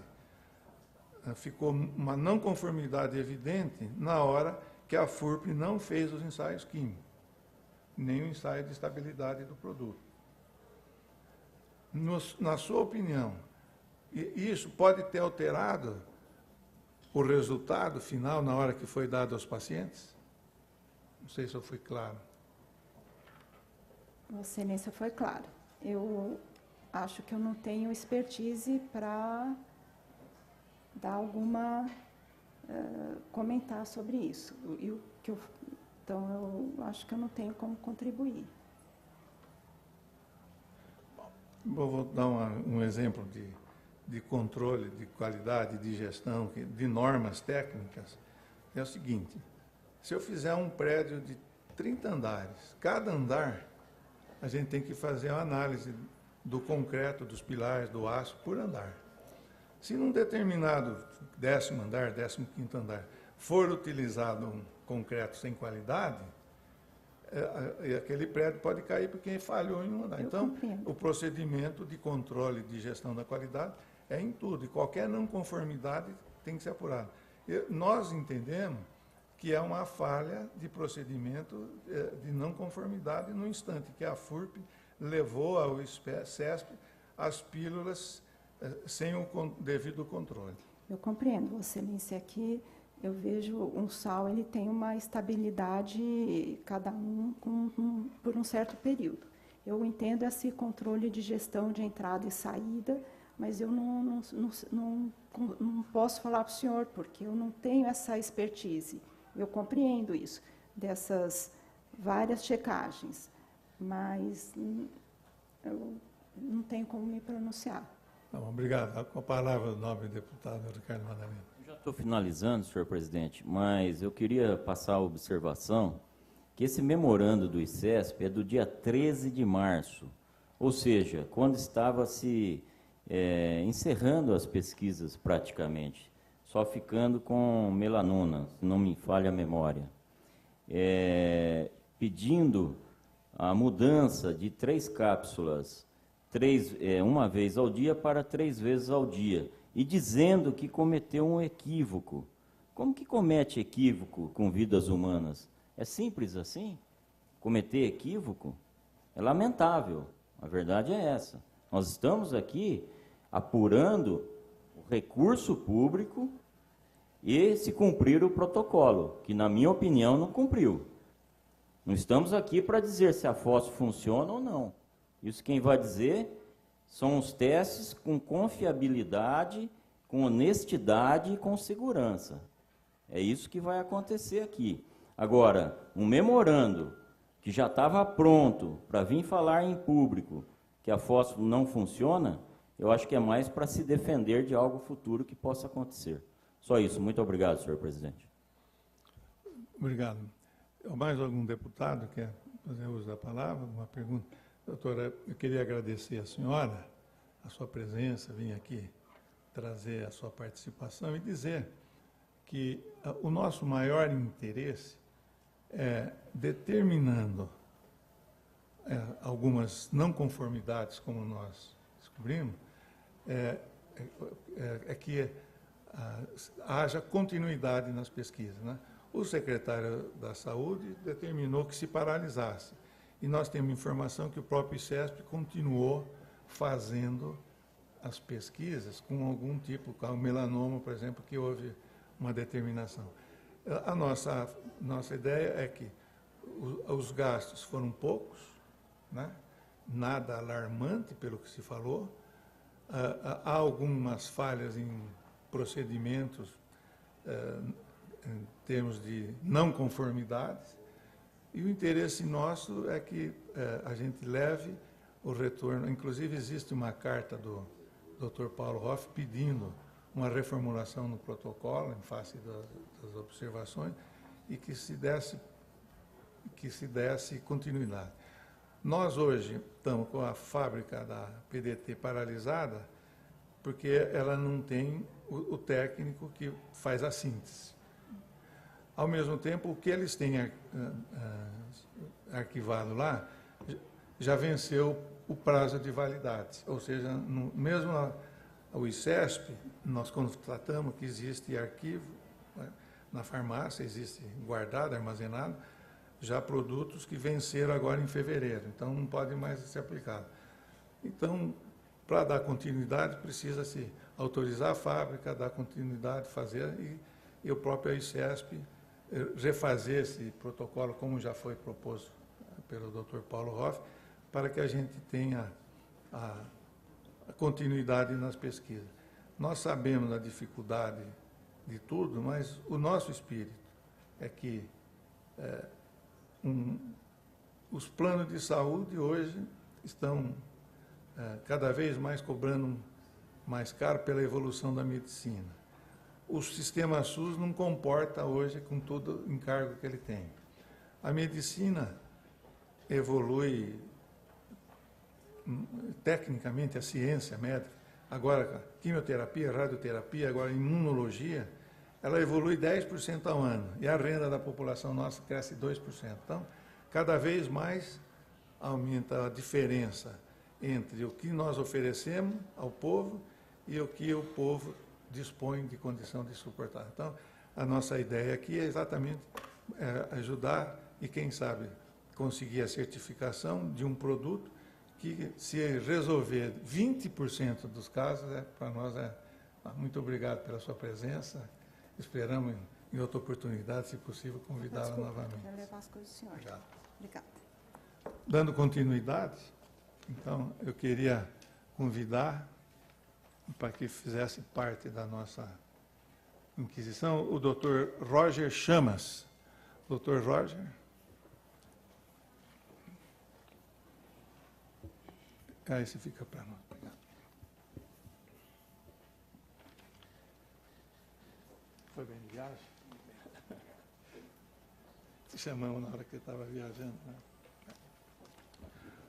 ficou uma não conformidade evidente na hora que a FURP não fez os ensaios químicos, nem o ensaio de estabilidade do produto. Na sua opinião, isso pode ter alterado o resultado final na hora que foi dado aos pacientes? Não sei se eu fui claro. Vossa Excelência foi claro. Eu acho que eu não tenho expertise para dar alguma... comentar sobre isso. Então, eu acho que eu não tenho como contribuir. Vou dar um exemplo de controle, de qualidade, de gestão, de normas técnicas. É o seguinte, se eu fizer um prédio de 30 andares, cada andar, a gente tem que fazer a análise do concreto, dos pilares, do aço, por andar. Se num determinado 10º andar, 15º andar, for utilizado um concreto sem qualidade, aquele prédio pode cair porque falhou em um andar. Então, o procedimento de controle de gestão da qualidade é em tudo, e qualquer não conformidade tem que ser apurada. Nós entendemos que é uma falha de procedimento de não conformidade no instante que a FURP levou ao CESP as pílulas sem o devido controle. Eu compreendo, Vossa Excelência, aqui eu vejo um sal, ele tem uma estabilidade, cada um por um certo período. Eu entendo esse controle de gestão de entrada e saída, mas eu não posso falar para o senhor, porque eu não tenho essa expertise. Eu compreendo isso, dessas várias checagens, mas eu não tenho como me pronunciar. Então, obrigado. Com a palavra, o nobre deputado Ricardo Madalena. Já estou finalizando, senhor presidente, mas eu queria passar a observação que esse memorando do ICESP é do dia 13 de março, ou seja, quando estava se encerrando as pesquisas praticamente, só ficando com melanona, se não me falha a memória, pedindo a mudança de 3 cápsulas, uma vez ao dia para 3 vezes ao dia, e dizendo que cometeu um equívoco. Como que comete equívoco com vidas humanas? É simples assim? Cometer equívoco? É lamentável, a verdade é essa. Nós estamos aqui apurando o recurso público e se cumprir o protocolo, que na minha opinião não cumpriu. Não estamos aqui para dizer se a fósforo funciona ou não. Isso quem vai dizer são os testes com confiabilidade, com honestidade e com segurança. É isso que vai acontecer aqui. Agora, um memorando que já estava pronto para vir falar em público que a fósforo não funciona, eu acho que é mais para se defender de algo futuro que possa acontecer. Só isso. Muito obrigado, senhor presidente. Obrigado. Mais algum deputado quer fazer uso da palavra? Uma pergunta? Doutora, eu queria agradecer à senhora a sua presença, vim aqui trazer a sua participação e dizer que o nosso maior interesse é determinando algumas não conformidades, como nós descobrimos, que haja continuidade nas pesquisas, né? O secretário da Saúde determinou que se paralisasse. E nós temos informação que o próprio ICESP continuou fazendo as pesquisas com algum tipo, com o melanoma, por exemplo, que houve uma determinação. A nossa ideia é que os gastos foram poucos, né? Nada alarmante pelo que se falou. Há algumas falhas em procedimentos em termos de não conformidades, e o interesse nosso é que a gente leve o retorno. Inclusive, existe uma carta do Dr. Paulo Hoff pedindo uma reformulação no protocolo, em face das observações, e que se desse continuidade. Nós, hoje, estamos com a fábrica da PDT paralisada, porque ela não tem o técnico que faz a síntese. Ao mesmo tempo, o que eles têm arquivado lá já venceu o prazo de validade. Ou seja, mesmo o ICESP, nós constatamos que existe arquivo, né, na farmácia, existe guardado, armazenado, já produtos que venceram agora em fevereiro. Então, não pode mais ser aplicado. Então, para dar continuidade, precisa-se autorizar a fábrica, dar continuidade, fazer, e o próprio ICESP refazer esse protocolo, como já foi proposto pelo Dr. Paulo Hoff, para que a gente tenha a continuidade nas pesquisas. Nós sabemos da dificuldade de tudo, mas o nosso espírito é que os planos de saúde hoje estão cada vez mais cobrando mais caro pela evolução da medicina. O sistema SUS não comporta hoje com todo o encargo que ele tem. A medicina evolui tecnicamente, a ciência médica, agora quimioterapia, radioterapia, agora imunologia, ela evolui 10% ao ano, e a renda da população nossa cresce 2%. Então, cada vez mais aumenta a diferença entre o que nós oferecemos ao povo e o que o povo dispõe de condição de suportar. Então, a nossa ideia aqui é exatamente ajudar e, quem sabe, conseguir a certificação de um produto que se resolver 20% dos casos, para nós muito obrigado pela sua presença. Esperamos em outra oportunidade, se possível, convidá-la novamente. Vou levar as coisas do senhor. Obrigado. Obrigada. Dando continuidade, então, eu queria convidar para que fizesse parte da nossa inquisição o Dr. Roger Chamas. Dr. Roger. Esse fica para nós. Obrigado. Foi bem de viagem? Te chamamos na hora que eu estava viajando, né?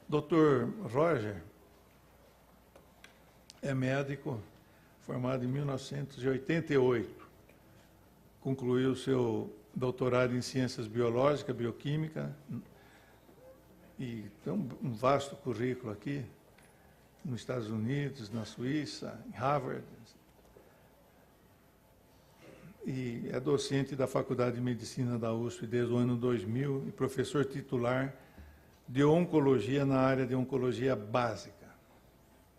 Dr. Roger é médico formado em 1988. Concluiu seu doutorado em Ciências Biológicas, Bioquímica, e tem um vasto currículo aqui, nos Estados Unidos, na Suíça, em Harvard. E é docente da Faculdade de Medicina da USP desde o ano 2000 e professor titular de Oncologia na área de Oncologia Básica.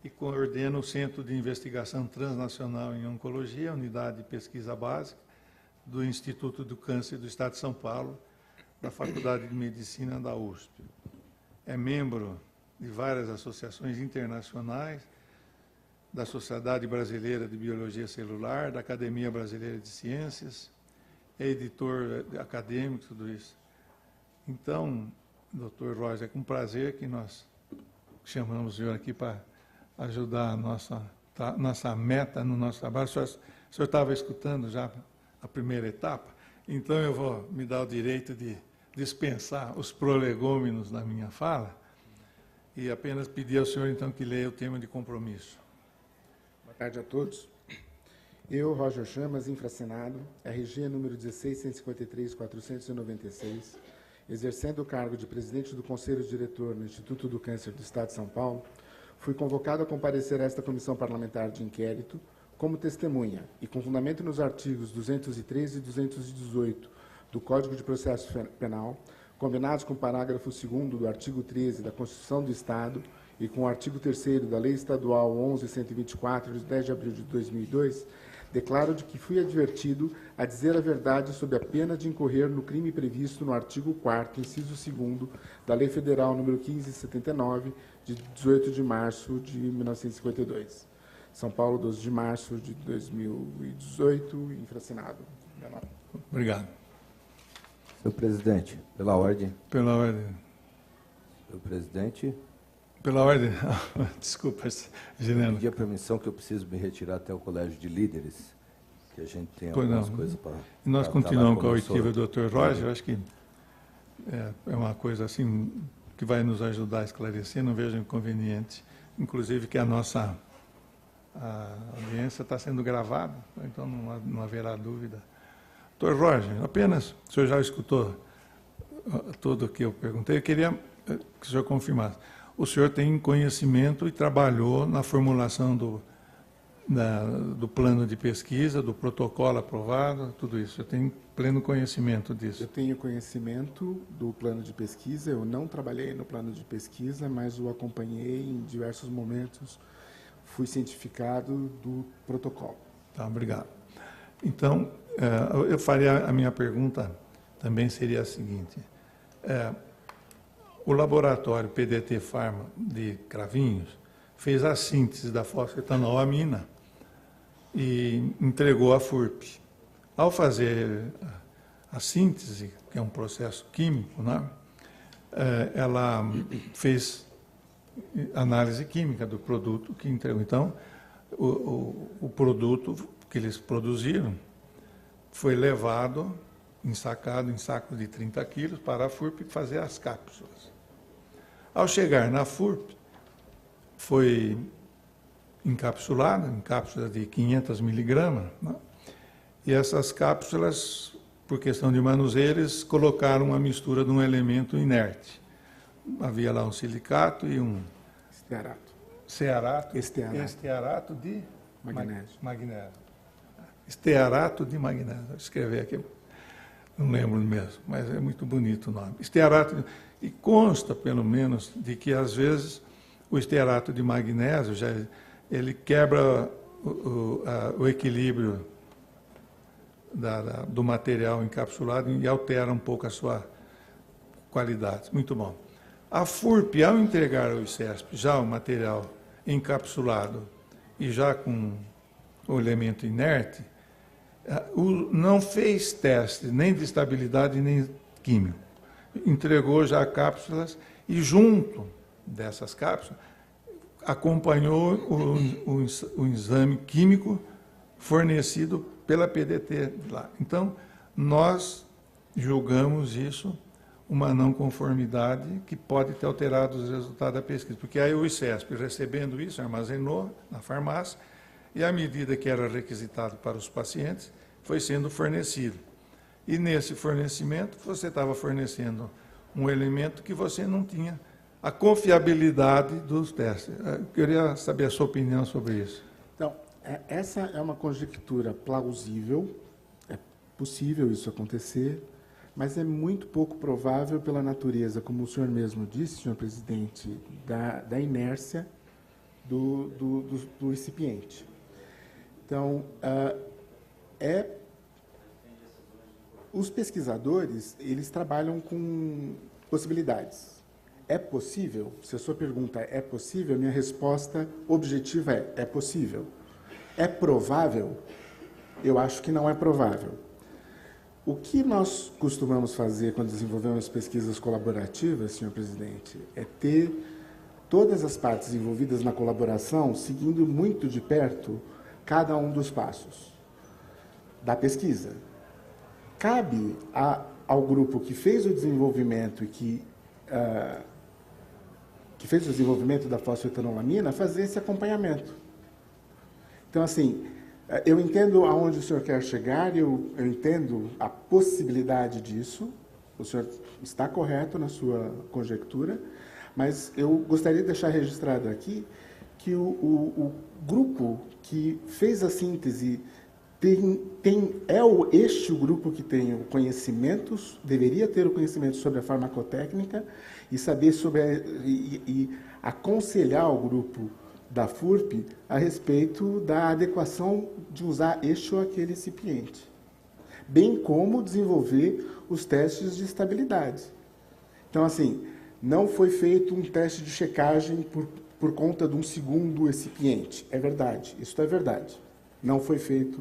E coordena o Centro de Investigação Transnacional em Oncologia, Unidade de Pesquisa Básica, do Instituto do Câncer do Estado de São Paulo, da Faculdade de Medicina da USP. É membro de várias associações internacionais, da Sociedade Brasileira de Biologia Celular, da Academia Brasileira de Ciências, é editor acadêmico, tudo isso. Então, doutor Roger, é com prazer que nós chamamos o senhor aqui para ajudar a nossa meta no nosso trabalho. O senhor estava escutando já a primeira etapa, então eu vou me dar o direito de dispensar os prolegômenos na minha fala e apenas pedir ao senhor, então, que leia o termo de compromisso. Boa tarde a todos. Eu, Roger Chamas, infraassinado, RG número 16.153.496, exercendo o cargo de presidente do Conselho Diretor no Instituto do Câncer do Estado de São Paulo, fui convocado a comparecer a esta comissão parlamentar de inquérito como testemunha e com fundamento nos artigos 213 e 218 do Código de Processo Penal, combinados com o parágrafo 2º do artigo 13 da Constituição do Estado e com o artigo 3º da Lei Estadual 11.124, de 10 de abril de 2002, declaro de que fui advertido a dizer a verdade sob a pena de incorrer no crime previsto no artigo 4º, inciso 2º, da Lei Federal nº 1579, de 18 de março de 1952. São Paulo, 12 de março de 2018, infraassinado. Obrigado. Senhor presidente, pela ordem. Pela ordem. Senhor presidente. Pela ordem. Desculpa, Gileno. Pedir a permissão que eu preciso me retirar até o colégio de líderes, que a gente tem algumas coisas para... E nós continuamos com a oitiva do Dr. Roger, eu acho que é uma coisa assim que vai nos ajudar a esclarecer, não vejo inconveniente, inclusive que a nossa audiência está sendo gravada, então não haverá dúvida. Dr. Roger, apenas, o senhor já escutou tudo o que eu perguntei, eu queria que o senhor confirmasse. O senhor tem conhecimento e trabalhou na formulação do plano de pesquisa, do protocolo aprovado, tudo isso. Eu tenho pleno conhecimento disso. Eu tenho conhecimento do plano de pesquisa, eu não trabalhei no plano de pesquisa, mas o acompanhei em diversos momentos, fui cientificado do protocolo. Tá, obrigado. Então, eu faria a minha pergunta, também seria a seguinte. O laboratório PDT Pharma de Cravinhos fez a síntese da fosfetanolamina e entregou à FURP. Ao fazer a síntese, que é um processo químico, né, ela fez análise química do produto que entregou. Então, o produto que eles produziram foi levado, ensacado em sacos de 30 quilos para a FURP fazer as cápsulas. Ao chegar na FURP, foi encapsulado em cápsulas de 500 miligramas, né? E essas cápsulas, por questão de manuseio, eles colocaram uma mistura de um elemento inerte. Havia lá um silicato e um... Estearato de magnésio. Estearato de magnésio. Vou escrever aqui, não lembro mesmo, mas é muito bonito o nome. Estearato, e consta, pelo menos, de que, às vezes, o estearato de magnésio, ele quebra o equilíbrio do material encapsulado e altera um pouco a sua qualidade. Muito bom. A FURP, ao entregar ao ICESP já o material encapsulado e já com o elemento inerte, não fez teste nem de estabilidade nem químico. Entregou já cápsulas e, junto dessas cápsulas, acompanhou o exame químico fornecido pela PDT lá. Então, nós julgamos isso uma não conformidade que pode ter alterado os resultados da pesquisa, porque aí o ICESP, recebendo isso, armazenou na farmácia, e à medida que era requisitado para os pacientes, foi sendo fornecido. E nesse fornecimento, você estava fornecendo um elemento que você não tinha a confiabilidade dos testes. Eu queria saber a sua opinião sobre isso. Então, essa é uma conjectura plausível, é possível isso acontecer, mas é muito pouco provável pela natureza, como o senhor mesmo disse, senhor presidente, da inércia do recipiente. Então, os pesquisadores, eles trabalham com possibilidades. É possível? Se a sua pergunta é possível, minha resposta objetiva é possível. É provável? Eu acho que não é provável. O que nós costumamos fazer quando desenvolvemos pesquisas colaborativas, senhor presidente, é ter todas as partes envolvidas na colaboração seguindo muito de perto cada um dos passos da pesquisa. Cabe ao grupo que fez o desenvolvimento e que fez o desenvolvimento da fosfetanolamina fazer esse acompanhamento. Então, assim, eu entendo aonde o senhor quer chegar, eu entendo a possibilidade disso, o senhor está correto na sua conjectura, mas eu gostaria de deixar registrado aqui que o grupo que fez a síntese este o grupo que tem o conhecimento, deveria ter o conhecimento sobre a farmacotécnica e saber e aconselhar o grupo da FURP a respeito da adequação de usar este ou aquele recipiente, bem como desenvolver os testes de estabilidade. Então, assim, não foi feito um teste de checagem por conta de um segundo recipiente. É verdade, isso é verdade. Não foi feito.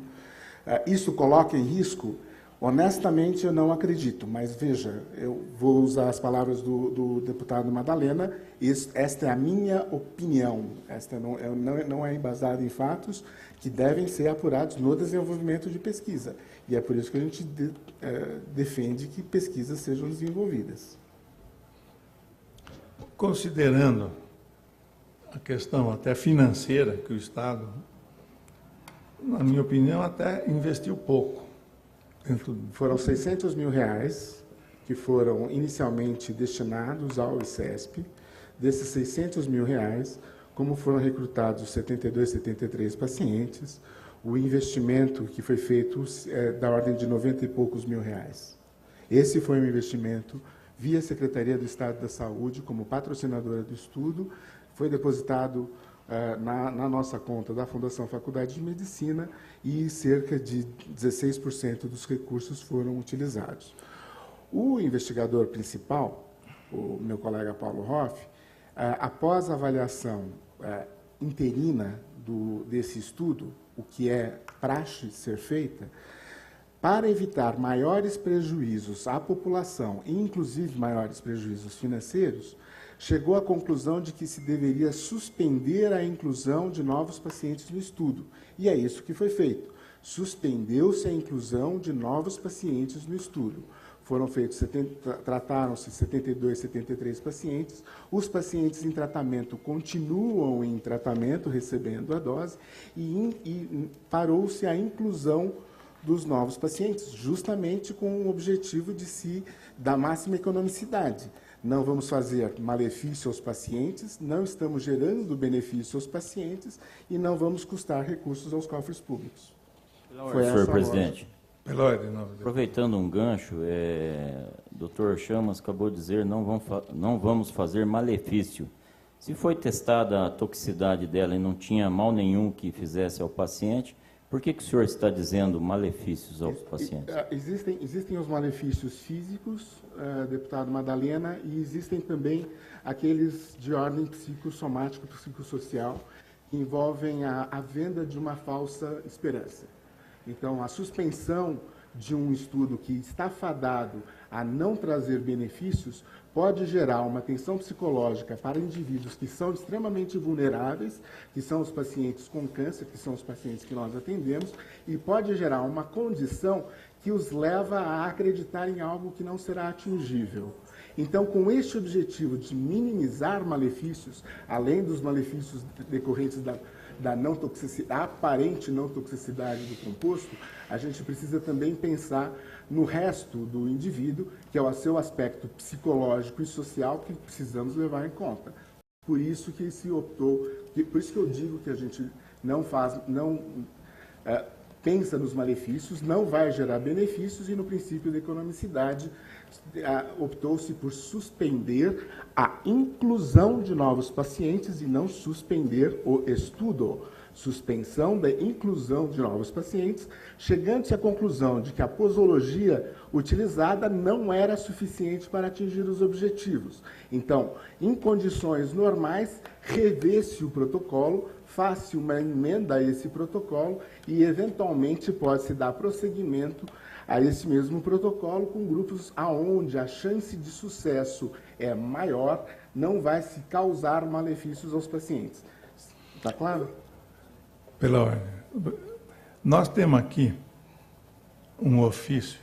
Isso coloca em risco? Honestamente, eu não acredito, mas veja, eu vou usar as palavras do deputado Madalena, esta é a minha opinião, esta não é embasada em fatos que devem ser apurados no desenvolvimento de pesquisa, e é por isso que a gente defende que pesquisas sejam desenvolvidas. Considerando a questão até financeira, que o Estado, na minha opinião, até investiu pouco. Foram R$600 mil que foram inicialmente destinados ao ICESP. Desses R$600 mil, como foram recrutados 72, 73 pacientes, o investimento que foi feito é da ordem de 90 e poucos mil reais. Esse foi um investimento via Secretaria do Estado da Saúde, como patrocinadora do estudo, foi depositado na nossa conta da Fundação Faculdade de Medicina e cerca de 16% dos recursos foram utilizados. O investigador principal, o meu colega Paulo Hoff, após a avaliação interina desse estudo, o que é praxe ser feita, para evitar maiores prejuízos à população, e inclusive maiores prejuízos financeiros, chegou à conclusão de que se deveria suspender a inclusão de novos pacientes no estudo. E é isso que foi feito. Suspendeu-se a inclusão de novos pacientes no estudo. Trataram-se 72, 73 pacientes. Os pacientes em tratamento continuam em tratamento, recebendo a dose, e parou-se a inclusão dos novos pacientes, justamente com o objetivo da máxima economicidade. Não vamos fazer malefício aos pacientes, não estamos gerando benefício aos pacientes e não vamos custar recursos aos cofres públicos. Senhor presidente, aproveitando um gancho, o doutor Chamas acabou de dizer não vamos fazer malefício. Se foi testada a toxicidade dela e não tinha mal nenhum que fizesse ao paciente, por que o senhor está dizendo malefícios aos pacientes? Existem os malefícios físicos, deputado Madalena, e existem também aqueles de ordem psicossomática, psicossocial, que envolvem a venda de uma falsa esperança. Então, a suspensão de um estudo que está fadado a não trazer benefícios pode gerar uma tensão psicológica para indivíduos que são extremamente vulneráveis, que são os pacientes com câncer, que são os pacientes que nós atendemos, e pode gerar uma condição que os leva a acreditar em algo que não será atingível. Então, com este objetivo de minimizar malefícios, além dos malefícios decorrentes da não toxicidade, aparente não toxicidade do composto, a gente precisa também pensar no resto do indivíduo, que é o seu aspecto psicológico e social que precisamos levar em conta. Por isso que se optou, por isso que eu digo que a gente pensa nos malefícios, não vai gerar benefícios, e no princípio da economicidade optou-se por suspender a inclusão de novos pacientes e não suspender o estudo. Suspensão da inclusão de novos pacientes, chegando-se à conclusão de que a posologia utilizada não era suficiente para atingir os objetivos. Então, em condições normais, revê-se o protocolo, faz-se uma emenda a esse protocolo e, eventualmente, pode-se dar prosseguimento a esse mesmo protocolo com grupos aonde a chance de sucesso é maior, não vai se causar malefícios aos pacientes. Está claro? Pela ordem. Nós temos aqui um ofício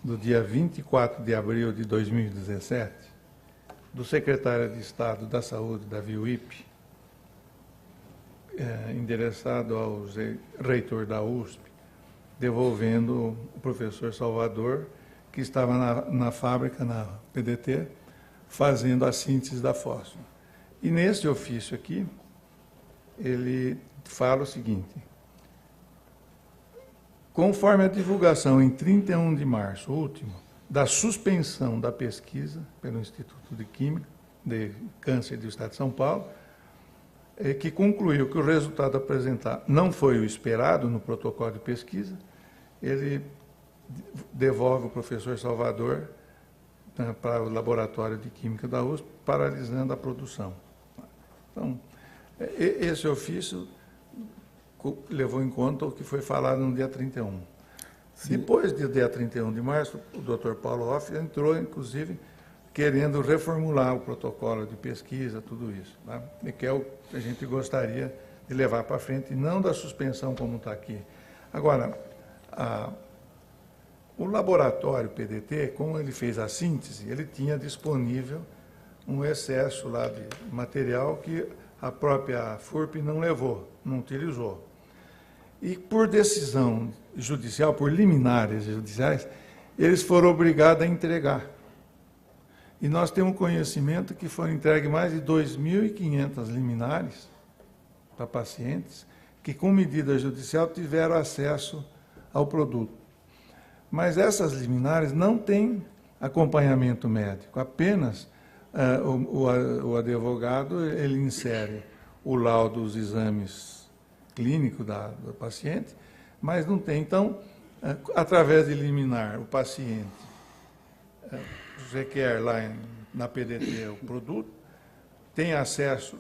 do dia 24 de abril de 2017, do secretário de Estado da Saúde, Davi Wippe, endereçado ao reitor da USP, devolvendo o professor Salvador, que estava na fábrica, na PDT, fazendo a síntese da fósforo. E nesse ofício aqui, ele fala o seguinte: conforme a divulgação em 31 de março último da suspensão da pesquisa pelo Instituto de Química de Câncer do Estado de São Paulo, que concluiu que o resultado apresentado não foi o esperado no protocolo de pesquisa, ele devolve o professor Salvador para o Laboratório de Química da USP, paralisando a produção. Então, esse ofício levou em conta o que foi falado no dia 31. Sim. Depois do dia 31 de março, o Dr. Paulo Hoff entrou, inclusive, querendo reformular o protocolo de pesquisa, tudo isso, tá? E que é o que a gente gostaria de levar para frente, e não da suspensão como está aqui. Agora, o laboratório PDT, como ele fez a síntese, ele tinha disponível um excesso lá de material que a própria FURP não levou, não utilizou. E por decisão judicial, por liminares judiciais, eles foram obrigados a entregar. E nós temos conhecimento que foram entregues mais de 2.500 liminares para pacientes que, com medida judicial, tiveram acesso ao produto. Mas essas liminares não têm acompanhamento médico, apenas o advogado ele insere o laudo dos exames clínicos do paciente, mas não tem. Então, através de liminar, o paciente requer lá na PDT o produto, tem acesso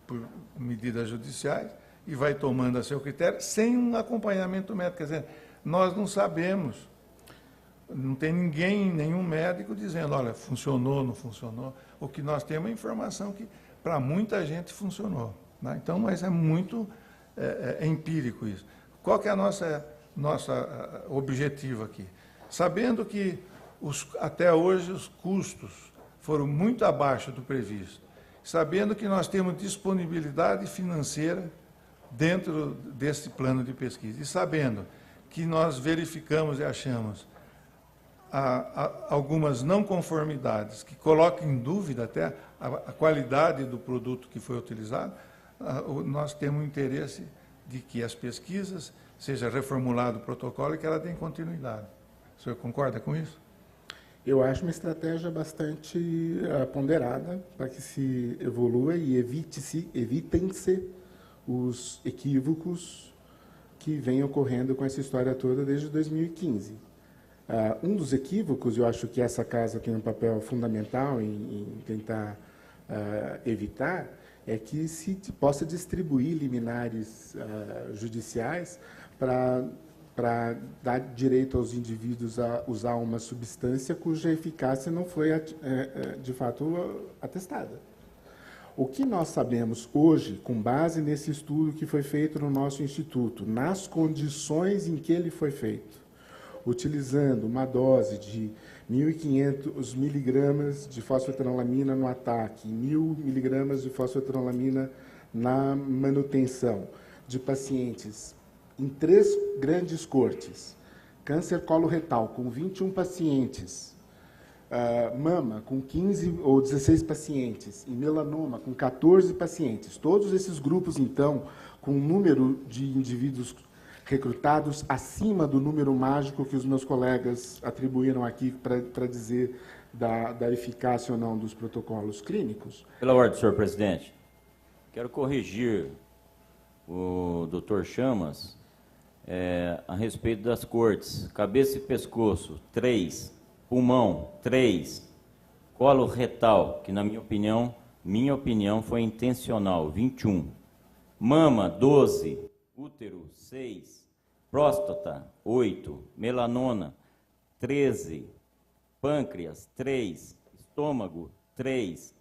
por medidas judiciais e vai tomando a seu critério, sem um acompanhamento médico. Quer dizer, nós não sabemos, não tem nenhum médico dizendo, olha, funcionou, não funcionou. O que nós temos é informação que para muita gente funcionou, né? Então, mas é muito empírico isso. Qual que é a nossa objetivo aqui? Sabendo que até hoje os custos foram muito abaixo do previsto, sabendo que nós temos disponibilidade financeira dentro desse plano de pesquisa, e sabendo que nós verificamos e achamos algumas não conformidades que colocam em dúvida até a qualidade do produto que foi utilizado, nós temos interesse de que as pesquisas seja reformulado o protocolo e que ela tenha continuidade. O senhor concorda com isso? Eu acho uma estratégia bastante ponderada para que se evolua e evitem-se os equívocos que vêm ocorrendo com essa história toda desde 2015. Um dos equívocos, eu acho que essa casa tem um papel fundamental em tentar evitar, é que se possa distribuir liminares judiciais para dar direito aos indivíduos a usar uma substância cuja eficácia não foi, de fato, atestada. O que nós sabemos hoje, com base nesse estudo que foi feito no nosso instituto, nas condições em que ele foi feito, utilizando uma dose de 1.500 miligramas de fosfetanolamina no ataque, 1.000 miligramas de fosfetanolamina na manutenção de pacientes em 3 grandes cortes: câncer coloretal, com 21 pacientes, mama, com 15 ou 16 pacientes, e melanoma, com 14 pacientes. Todos esses grupos, então, com um número de indivíduos recrutados acima do número mágico que os meus colegas atribuíram aqui para dizer da eficácia ou não dos protocolos clínicos. Pela ordem, senhor presidente, quero corrigir o doutor Chamas a respeito das cortes. Cabeça e pescoço, 3. Pulmão, 3. Colo retal, que na minha opinião foi intencional, 21. Mama, 12. Útero, 6. Próstata, 8. Melanoma, 13. Pâncreas, 3. Estômago, 3.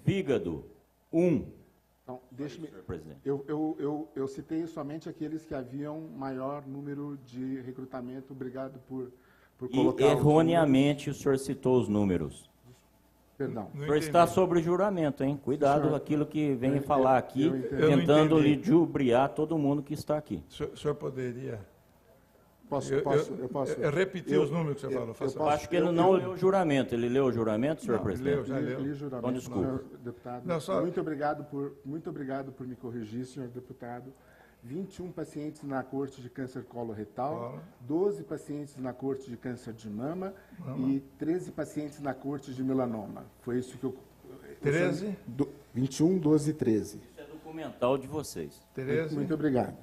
Fígado, 1. Então, deixe-me. Senhor presidente. Eu citei somente aqueles que haviam maior número de recrutamento. Obrigado por colocar. E erroneamente o senhor citou os números. Perdão. O senhor está sobre juramento, hein? Cuidado com aquilo que vem falar aqui, Eu não tentando entendi. ludibriar todo mundo que está aqui. O senhor poderia Eu posso repetir os números que você falou? Faça Eu acho que ele não leu o juramento. Ele leu o juramento, senhor Não, presidente? leu, já leu. Li juramento, Então, desculpa. senhor deputado. Não, só- Muito obrigado por me corrigir, senhor deputado. 21 pacientes na corte de câncer coloretal, 12 pacientes na corte de câncer de mama e 13 pacientes na corte de melanoma. Foi isso que eu... 13? 21, 12 e 13. Isso é documental de vocês. 13, Muito obrigado.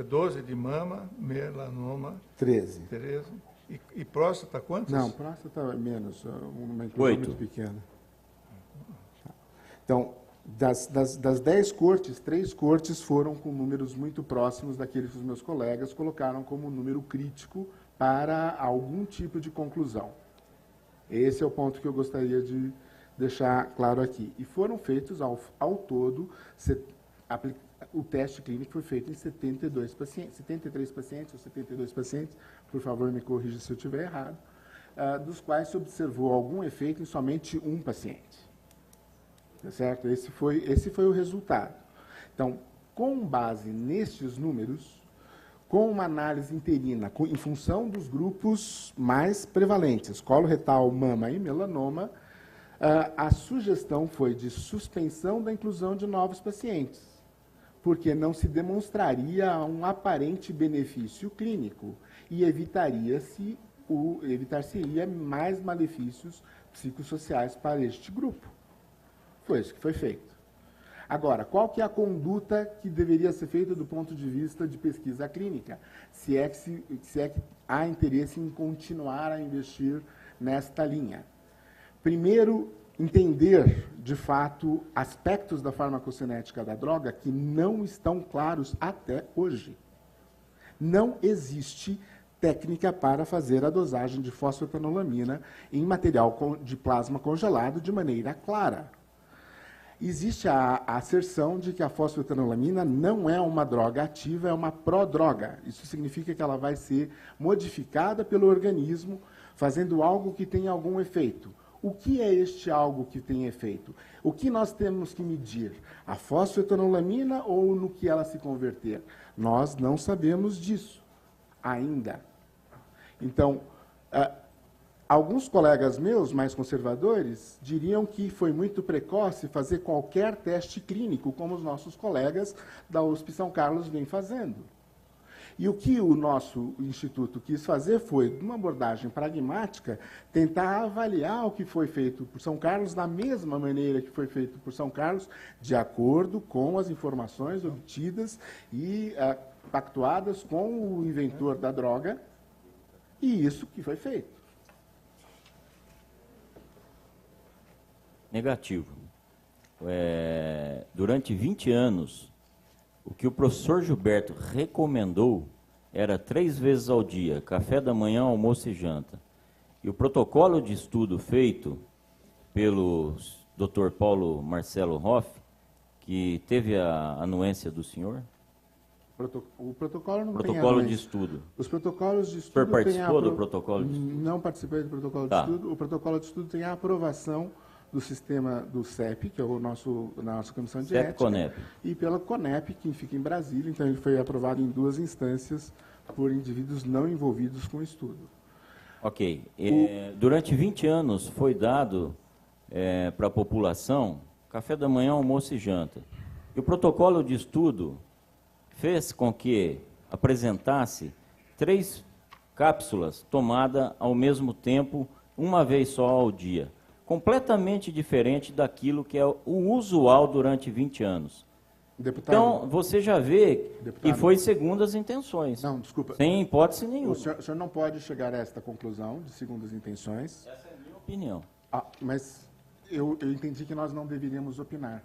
12 de mama, melanoma, 13. 13. E próstata, quantos? Não, próstata é menos, uma inclusão 8. muito pequena. Então, das 10 cortes, 3 cortes foram com números muito próximos daqueles que os meus colegas colocaram como número crítico para algum tipo de conclusão. Esse é o ponto que eu gostaria de deixar claro aqui. E foram feitos, ao todo, o teste clínico foi feito em 72 pacientes, 73 pacientes ou 72 pacientes, por favor, me corrija se eu estiver errado, dos quais se observou algum efeito em somente um paciente. Tá certo? Esse foi o resultado. Então, com base nestes números, com uma análise interina, em função dos grupos mais prevalentes, colo retal, mama e melanoma, a sugestão foi de suspensão da inclusão de novos pacientes, porque não se demonstraria um aparente benefício clínico e evitar-se-ia mais malefícios psicossociais para este grupo. Foi isso que foi feito. Agora, qual que é a conduta que deveria ser feita do ponto de vista de pesquisa clínica? Se é que há interesse em continuar a investir nesta linha. Primeiro, entender, de fato, aspectos da farmacocinética da droga que não estão claros até hoje. Não existe técnica para fazer a dosagem de fosfetanolamina em material de plasma congelado de maneira clara. Existe a asserção de que a fosfetanolamina não é uma droga ativa, é uma prodroga. Isso significa que ela vai ser modificada pelo organismo, fazendo algo que tenha algum efeito. O que é este algo que tem efeito? O que nós temos que medir? A fosfetanolamina ou no que ela se converter? Nós não sabemos disso ainda. Então, alguns colegas meus, mais conservadores, diriam que foi muito precoce fazer qualquer teste clínico, como os nossos colegas da USP São Carlos vêm fazendo. E o que o nosso instituto quis fazer foi, de uma abordagem pragmática, tentar avaliar o que foi feito por São Carlos da mesma maneira que foi feito por São Carlos, de acordo com as informações obtidas e pactuadas com o inventor da droga, e isso que foi feito. Negativo. Durante 20 anos, o que o professor Gilberto recomendou era 3 vezes ao dia, café da manhã, almoço e janta. E o protocolo de estudo feito pelo Dr. Paulo Marcelo Hoff, que teve a anuência do senhor? O protocolo não protocolo tem de estudo. Os protocolos de estudo... O senhor participou do protocolo de estudo? Não participei do protocolo de estudo. O protocolo de estudo tem a aprovação do sistema do CEP, que é a nossa comissão de ética, CEP-CONEP. E pela CONEP, que fica em Brasília. Então, ele foi aprovado em 2 instâncias por indivíduos não envolvidos com o estudo. Ok. Durante 20 anos foi dado para a população café da manhã, almoço e janta. E o protocolo de estudo fez com que apresentasse 3 cápsulas tomadas ao mesmo tempo, uma vez só ao dia. Completamente diferente daquilo que é o usual durante 20 anos. Deputado, então, você já vê que foi segundo as intenções. Não, desculpa. Sem hipótese nenhuma. O senhor não pode chegar a esta conclusão de segundo as intenções. Essa é a minha opinião. Mas eu entendi que nós não deveríamos opinar.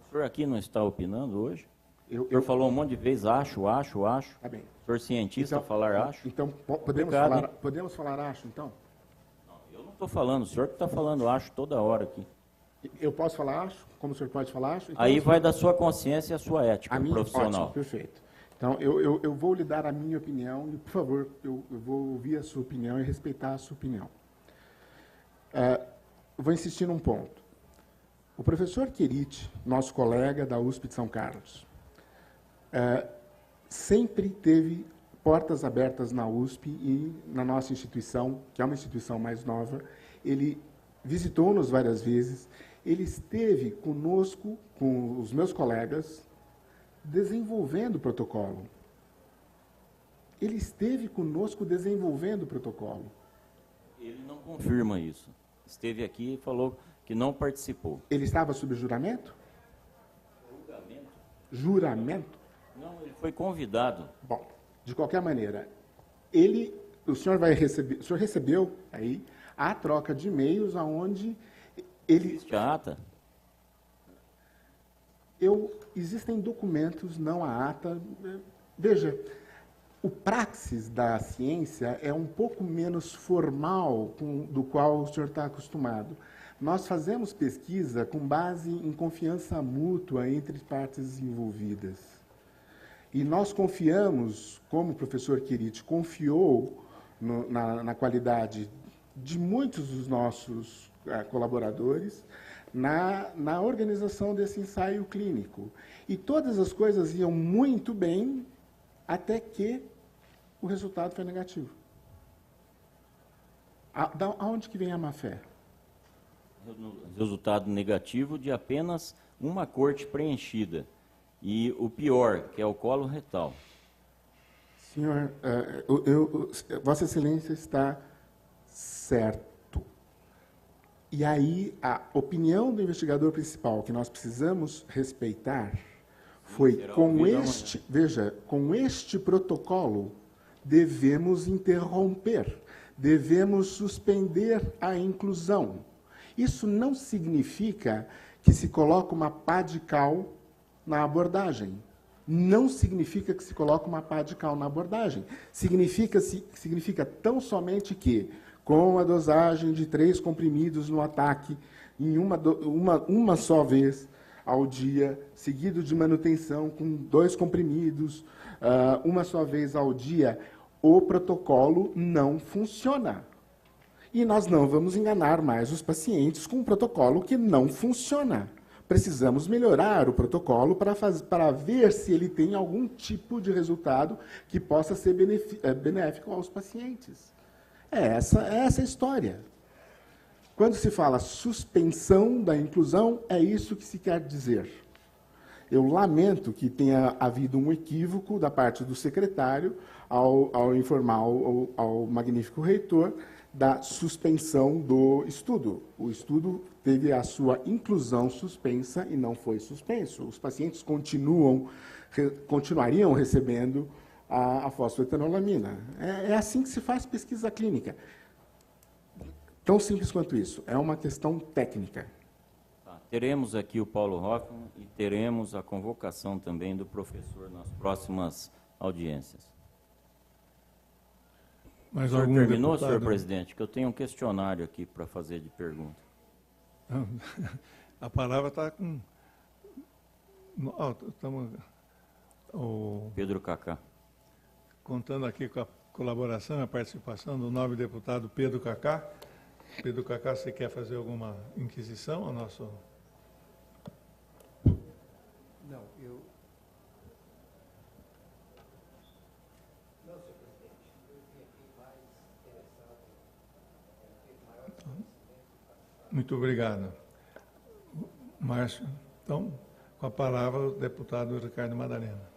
O senhor aqui não está opinando hoje? O senhor falou um monte de vezes, acho. Tá bem. O senhor cientista Então, falar acho? Então, podemos falar acho, então? Eu não estou falando, o senhor que está falando acho toda hora aqui. Eu posso falar acho? Como o senhor pode falar acho? Então, aí vai da sua consciência e a sua ética profissional. Ótimo, perfeito. Então, eu vou lhe dar a minha opinião e, por favor, eu vou ouvir a sua opinião e respeitar a sua opinião. Vou insistir num ponto. O professor Querite, nosso colega da USP de São Carlos, sempre teve portas abertas na USP e na nossa instituição, que é uma instituição mais nova. Ele visitou-nos várias vezes. Ele esteve conosco, com os meus colegas, desenvolvendo o protocolo. Ele esteve conosco desenvolvendo o protocolo. Ele não confirma isso. Esteve aqui e falou que não participou. Ele estava sob juramento? Juramento? Não, ele foi convidado. Bom, de qualquer maneira, o senhor recebeu aí a troca de e-mails aonde ele... Existe a ata? Existem documentos, não a ata. Veja, o praxis da ciência é um pouco menos formal do qual o senhor está acostumado. Nós fazemos pesquisa com base em confiança mútua entre partes envolvidas. E nós confiamos, como o professor Querite confiou na qualidade de muitos dos nossos colaboradores, na organização desse ensaio clínico. E todas as coisas iam muito bem até que o resultado foi negativo. Aonde que vem a má-fé? Resultado negativo de apenas uma corte preenchida. E o pior, que é o colo retal. Senhor, Vossa Excelência está certo. E aí, a opinião do investigador principal, que nós precisamos respeitar, foi com este protocolo, devemos interromper, devemos suspender a inclusão. Isso não significa que se coloca uma pá de cal na abordagem. Não significa que se coloca uma pá de cal na abordagem. Significa tão somente que, com a dosagem de 3 comprimidos no ataque, em uma só vez ao dia, seguido de manutenção com 2 comprimidos, uma só vez ao dia, o protocolo não funciona. E nós não vamos enganar mais os pacientes com um protocolo que não funciona. Precisamos melhorar o protocolo para ver se ele tem algum tipo de resultado que possa ser benéfico aos pacientes. É essa a história. Quando se fala suspensão da inclusão, é isso que se quer dizer. Eu lamento que tenha havido um equívoco da parte do secretário ao informar ao magnífico reitor da suspensão do estudo. O estudo teve a sua inclusão suspensa e não foi suspenso. Os pacientes continuariam recebendo a fosfoetanolamina. É assim que se faz pesquisa clínica. Tão simples quanto isso. É uma questão técnica. Tá. Teremos aqui o Paulo Hoffmann e teremos a convocação também do professor nas próximas audiências. Mas o senhor algum terminou, deputado... senhor presidente? Que eu tenho um questionário aqui para fazer de pergunta. A palavra está com... Pedro Cacá. Contando aqui com a colaboração e a participação do nobre deputado Pedro Cacá. Pedro Cacá, você quer fazer alguma inquisição ao nosso... Não, eu... Muito obrigado. Márcio, então, com a palavra o deputado Ricardo Madalena.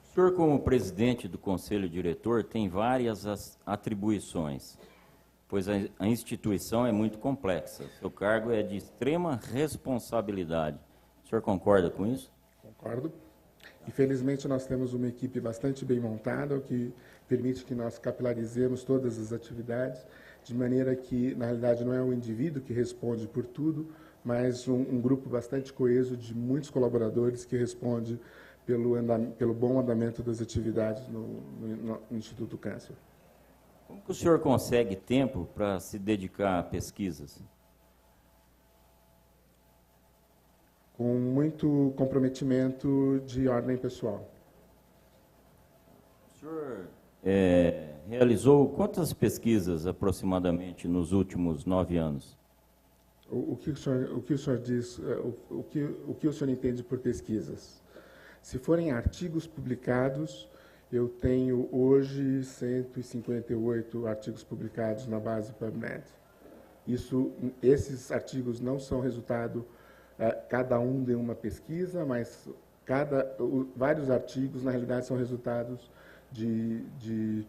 O senhor, como presidente do Conselho Diretor, tem várias atribuições, pois a instituição é muito complexa. Seu cargo é de extrema responsabilidade. O senhor concorda com isso? Concordo. Infelizmente, nós temos uma equipe bastante bem montada, o que permite que nós capilarizemos todas as atividades, de maneira que, na realidade, não é um indivíduo que responde por tudo, mas um grupo bastante coeso de muitos colaboradores que responde pelo bom andamento das atividades no Instituto Câncer. Como que o senhor consegue tempo para se dedicar a pesquisas? Com muito comprometimento de ordem pessoal. O senhor realizou quantas pesquisas aproximadamente nos últimos 9 anos? O que o senhor diz, o que o senhor entende por pesquisas? Se forem artigos publicados, eu tenho hoje 158 artigos publicados na base PubMed. Esses artigos não são resultado, cada um de uma pesquisa, mas vários artigos, na realidade, são resultados de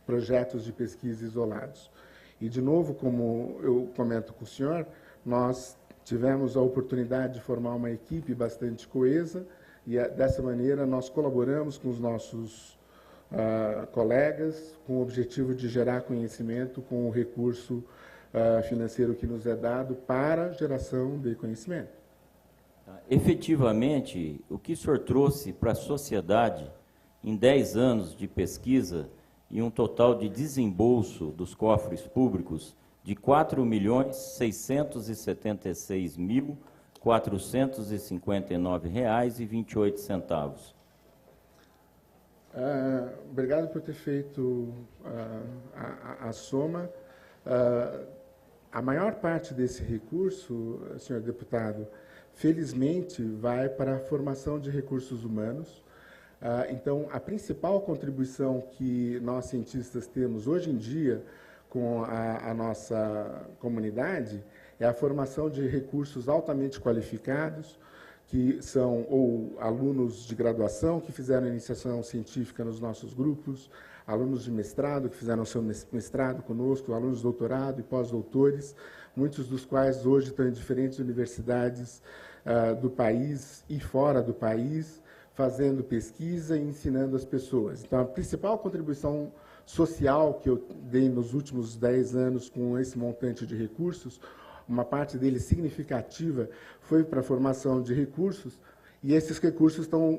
projetos de pesquisa isolados. E, de novo, como eu comento com o senhor, nós tivemos a oportunidade de formar uma equipe bastante coesa e, dessa maneira, nós colaboramos com os nossos colegas com o objetivo de gerar conhecimento com o recurso financeiro que nos é dado para geração de conhecimento. Efetivamente, o que o senhor trouxe para a sociedade em 10 anos de pesquisa e um total de desembolso dos cofres públicos de R$ 4.676.459,28. Obrigado por ter feito a soma. A maior parte desse recurso, senhor deputado, felizmente vai para a formação de recursos humanos. Então, a principal contribuição que nós cientistas temos hoje em dia com a nossa comunidade é a formação de recursos altamente qualificados, que são ou alunos de graduação que fizeram iniciação científica nos nossos grupos, alunos de mestrado que fizeram seu mestrado conosco, alunos de doutorado e pós-doutores, muitos dos quais hoje estão em diferentes universidades do país e fora do país, fazendo pesquisa e ensinando as pessoas. Então, a principal contribuição social que eu dei nos últimos 10 anos com esse montante de recursos, uma parte dele significativa, foi para a formação de recursos, e esses recursos estão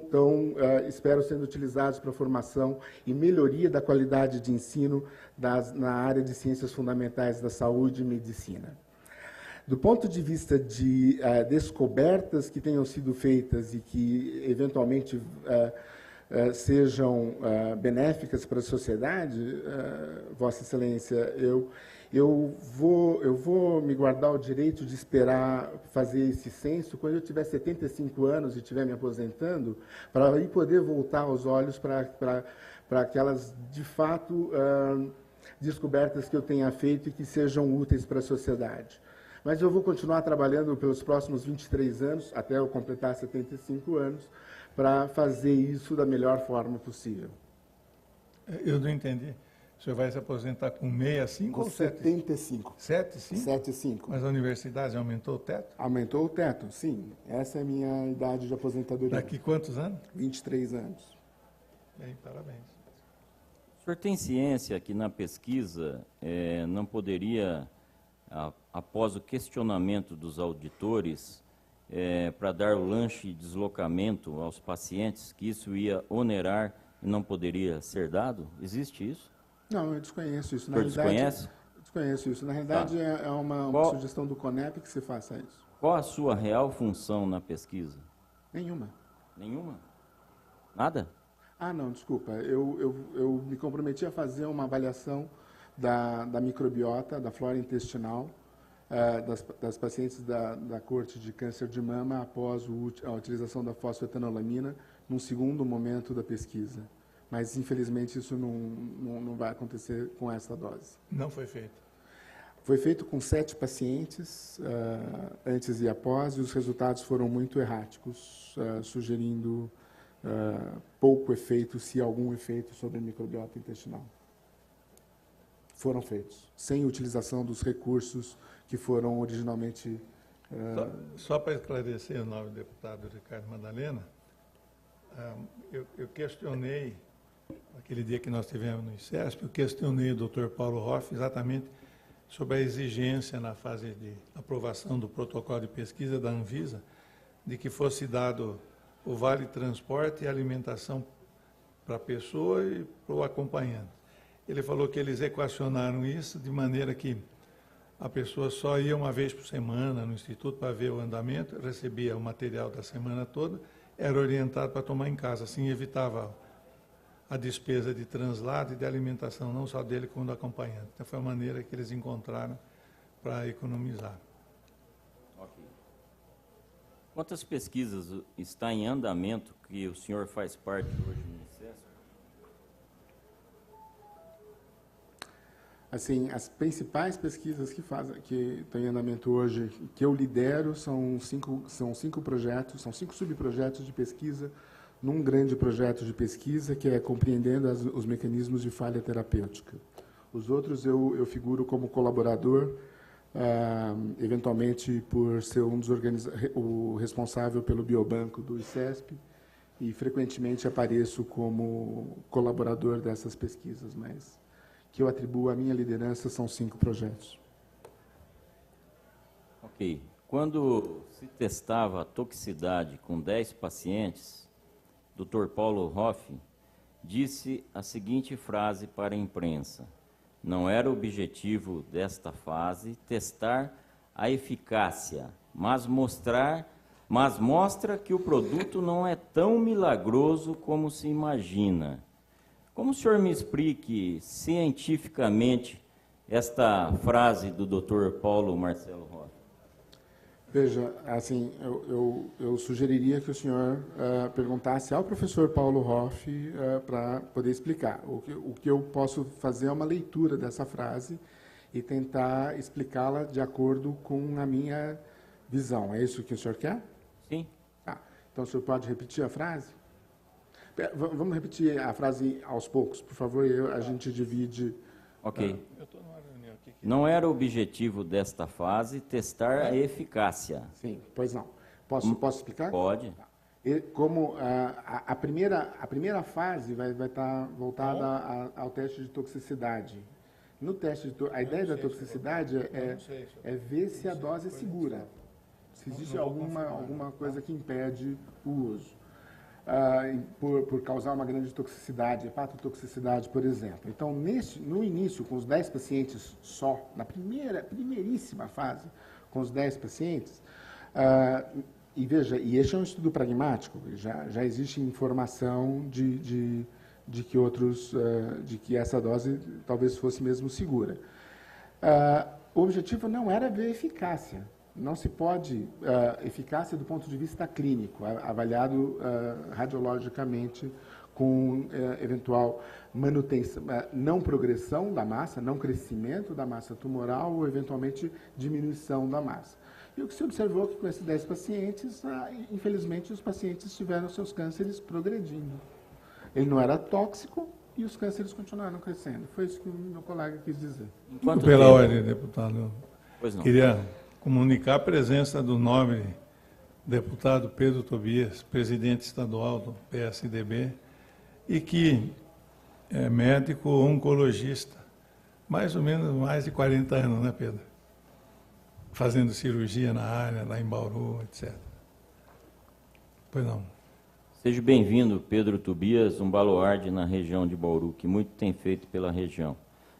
espero, sendo utilizados para a formação e melhoria da qualidade de ensino na área de ciências fundamentais da saúde e medicina. Do ponto de vista de descobertas que tenham sido feitas e que, eventualmente, sejam benéficas para a sociedade, Vossa Excelência, eu vou me guardar o direito de esperar fazer esse censo quando eu tiver 75 anos e estiver me aposentando, para aí poder voltar os olhos para aquelas, de fato, descobertas que eu tenha feito e que sejam úteis para a sociedade. Mas eu vou continuar trabalhando pelos próximos 23 anos, até eu completar 75 anos, para fazer isso da melhor forma possível. Eu não entendi. O senhor vai se aposentar com 65 ou 75. 75? 75. Mas a universidade aumentou o teto? Aumentou o teto, sim. Essa é a minha idade de aposentadoria. Daqui quantos anos? 23 anos. Bem, parabéns. O senhor tem ciência que na pesquisa não poderia, após o questionamento dos auditores, para dar o lanche e deslocamento aos pacientes, que isso ia onerar e não poderia ser dado? Existe isso? Não, eu desconheço isso. O senhor desconhece? Desconheço isso. Na realidade, é uma sugestão do CONEP que se faça isso. Qual a sua real função na pesquisa? Nenhuma. Nenhuma? Nada? Ah, não, desculpa. Eu me comprometi a fazer uma avaliação da microbiota, da flora intestinal, das pacientes da corte de câncer de mama após a utilização da fosfetanolamina num segundo momento da pesquisa. Mas, infelizmente, isso não vai acontecer com essa dose. Não foi feito? Foi feito com 7 pacientes, antes e após, e os resultados foram muito erráticos, sugerindo pouco efeito, se algum efeito, sobre a microbiota intestinal. Foram feitos, sem utilização dos recursos que foram originalmente... Só para esclarecer o nome do deputado Ricardo Madalena, eu questionei, aquele dia que nós tivemos no ICESP, eu questionei o Dr. Paulo Hoff exatamente sobre a exigência na fase de aprovação do protocolo de pesquisa da Anvisa, de que fosse dado o vale transporte e alimentação para a pessoa e para o acompanhante. Ele falou que eles equacionaram isso de maneira que a pessoa só ia uma vez por semana no instituto para ver o andamento, recebia o material da semana toda, era orientado para tomar em casa, assim evitava a despesa de translado e de alimentação, não só dele como do acompanhante. Então foi a maneira que eles encontraram para economizar. Ok. Quantas pesquisas está em andamento que o senhor faz parte hoje no ICESP? Assim, as principais pesquisas que estão em andamento hoje, que eu lidero, são cinco projetos, são 5 subprojetos de pesquisa, num grande projeto de pesquisa que é compreendendo os mecanismos de falha terapêutica. Os outros eu figuro como colaborador, eventualmente por ser o responsável pelo biobanco do ICESP, e frequentemente apareço como colaborador dessas pesquisas, mas que eu atribuo à minha liderança são 5 projetos. Ok. Quando se testava a toxicidade com 10 pacientes, Dr. Paulo Hoff disse a seguinte frase para a imprensa: não era objetivo desta fase testar a eficácia, mas mostra que o produto não é tão milagroso como se imagina. Como o senhor me explique cientificamente esta frase do Dr. Paulo Marcelo Hoff? Veja, assim, eu sugeriria que o senhor perguntasse ao professor Paulo Hoff para poder explicar. O que eu posso fazer é uma leitura dessa frase e tentar explicá-la de acordo com a minha visão. É isso que o senhor quer? Sim. Tá. Então, o senhor pode repetir a frase? Vamos repetir a frase aos poucos, por favor, a gente divide. Ok. Não era o objetivo desta fase testar a eficácia. Sim, pois não. Posso explicar? Pode. Como a primeira fase vai estar voltada ao teste de toxicidade. No teste a ideia da toxicidade é ver se a dose é segura, se existe alguma coisa que impede o uso. Por causar uma grande toxicidade, hepatotoxicidade, por exemplo. Então, no início, com os 10 pacientes só, na primeiríssima fase, com os 10 pacientes, e veja, e este é um estudo pragmático, já existe informação de que essa dose talvez fosse mesmo segura. O objetivo não era ver eficácia. Não se pode, eficácia do ponto de vista clínico, avaliado radiologicamente com eventual manutenção, não progressão da massa, não crescimento da massa tumoral ou eventualmente diminuição da massa. E o que se observou é que com esses 10 pacientes, infelizmente, os pacientes tiveram seus cânceres progredindo. Ele não era tóxico e os cânceres continuaram crescendo. Foi isso que o meu colega quis dizer. Pela ordem, deputado, Pois não. queria comunicar a presença do nobre deputado Pedro Tobias, presidente estadual do PSDB, e que é médico oncologista, mais ou menos mais de 40 anos, né, Pedro? Fazendo cirurgia na área, lá em Bauru, etc. Pois não. Seja bem-vindo, Pedro Tobias, um baluarde na região de Bauru, que muito tem feito pela região.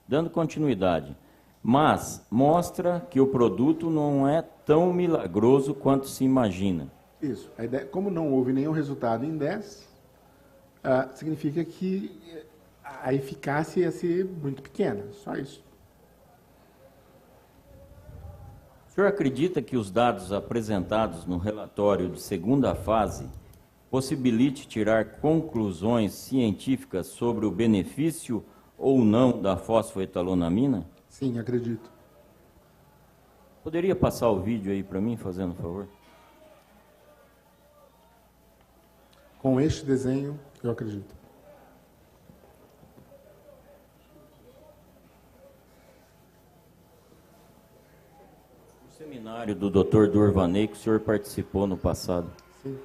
Dando continuidade, mas mostra que o produto não é tão milagroso quanto se imagina. Isso. A ideia, como não houve nenhum resultado em 10, significa que a eficácia ia ser muito pequena, só isso. O senhor acredita que os dados apresentados no relatório de segunda fase possibilite tirar conclusões científicas sobre o benefício ou não da fosfoetalonamina? Sim, acredito. Poderia passar o vídeo aí para mim, fazendo um favor? Com este desenho, eu acredito. O seminário do Dr. Durvaney que o senhor participou no passado. Sim.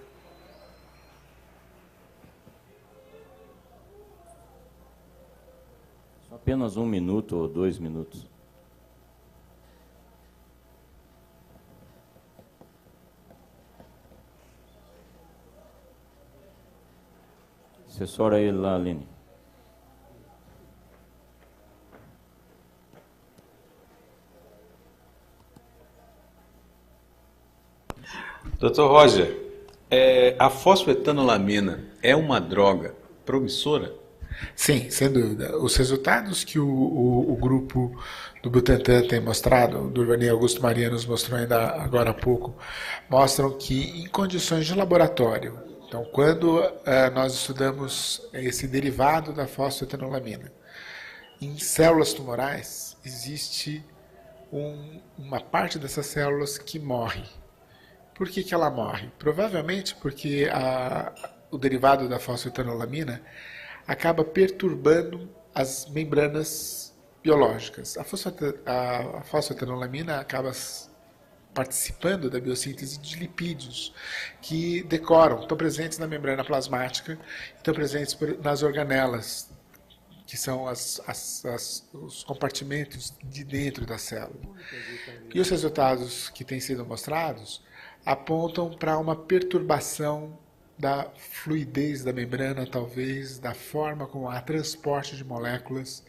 Só apenas 1 minuto ou 2 minutos. Assessora ele lá, Aline. Dr. Roger, a fosfoetanolamina é uma droga promissora? Sim, sem dúvida. Os resultados que o grupo do Butantan tem mostrado, o Durvaney Augusto Maria nos mostrou ainda agora há pouco, mostram que em condições de laboratório, então quando nós estudamos esse derivado da fosfoetanolamina, em células tumorais, existe uma parte dessas células que morre. Por que ela morre? Provavelmente porque o derivado da fosfoetanolamina acaba perturbando as membranas biológicas. A fosfoetanolamina acaba participando da biossíntese de lipídios que decoram, estão presentes na membrana plasmática, estão presentes nas organelas, que são os compartimentos de dentro da célula. E os resultados que têm sido mostrados apontam para uma perturbação da fluidez da membrana, talvez, da forma como há transporte de moléculas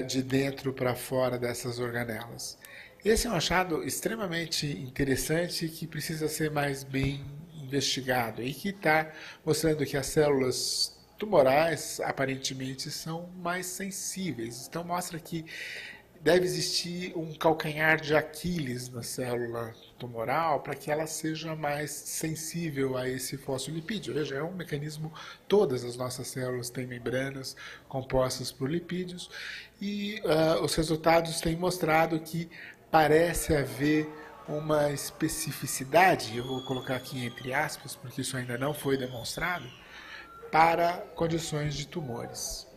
de dentro para fora dessas organelas. Esse é um achado extremamente interessante que precisa ser mais bem investigado e que está mostrando que as células tumorais, aparentemente, são mais sensíveis. Então, mostra que deve existir um calcanhar de Aquiles na célula tumoral para que ela seja mais sensível a esse fosfolipídio. Veja, é um mecanismo, todas as nossas células têm membranas compostas por lipídios e os resultados têm mostrado que parece haver uma especificidade, eu vou colocar aqui entre aspas, porque isso ainda não foi demonstrado, para condições de tumores.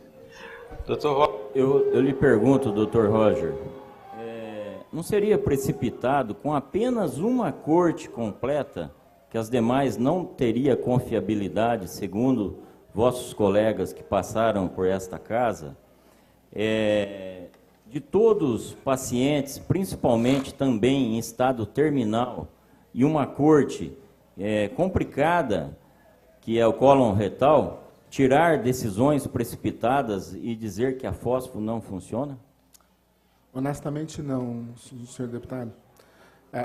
Eu lhe pergunto, Dr. Roger, não seria precipitado com apenas uma corte completa, que as demais não teria confiabilidade, segundo vossos colegas que passaram por esta casa, de todos os pacientes, principalmente também em estado terminal, e uma corte complicada, que é o cólon retal, tirar decisões precipitadas e dizer que a fósforo não funciona? Honestamente, não, senhor deputado.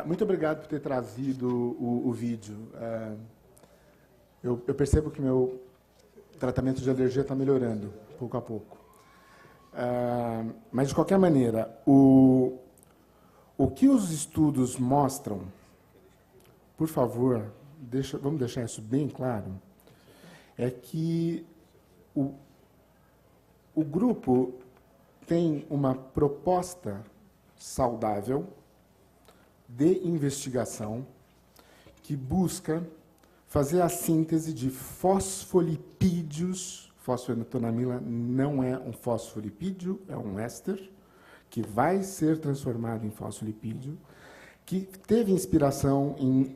Muito obrigado por ter trazido o vídeo. Eu percebo que meu tratamento de alergia está melhorando, pouco a pouco. Mas, de qualquer maneira, o que os estudos mostram, por favor, vamos deixar isso bem claro, é que O grupo tem uma proposta saudável de investigação que busca fazer a síntese de fosfolipídios. Fosfenontonamina não é um fosfolipídio, é um éster, que vai ser transformado em fosfolipídio, que teve inspiração em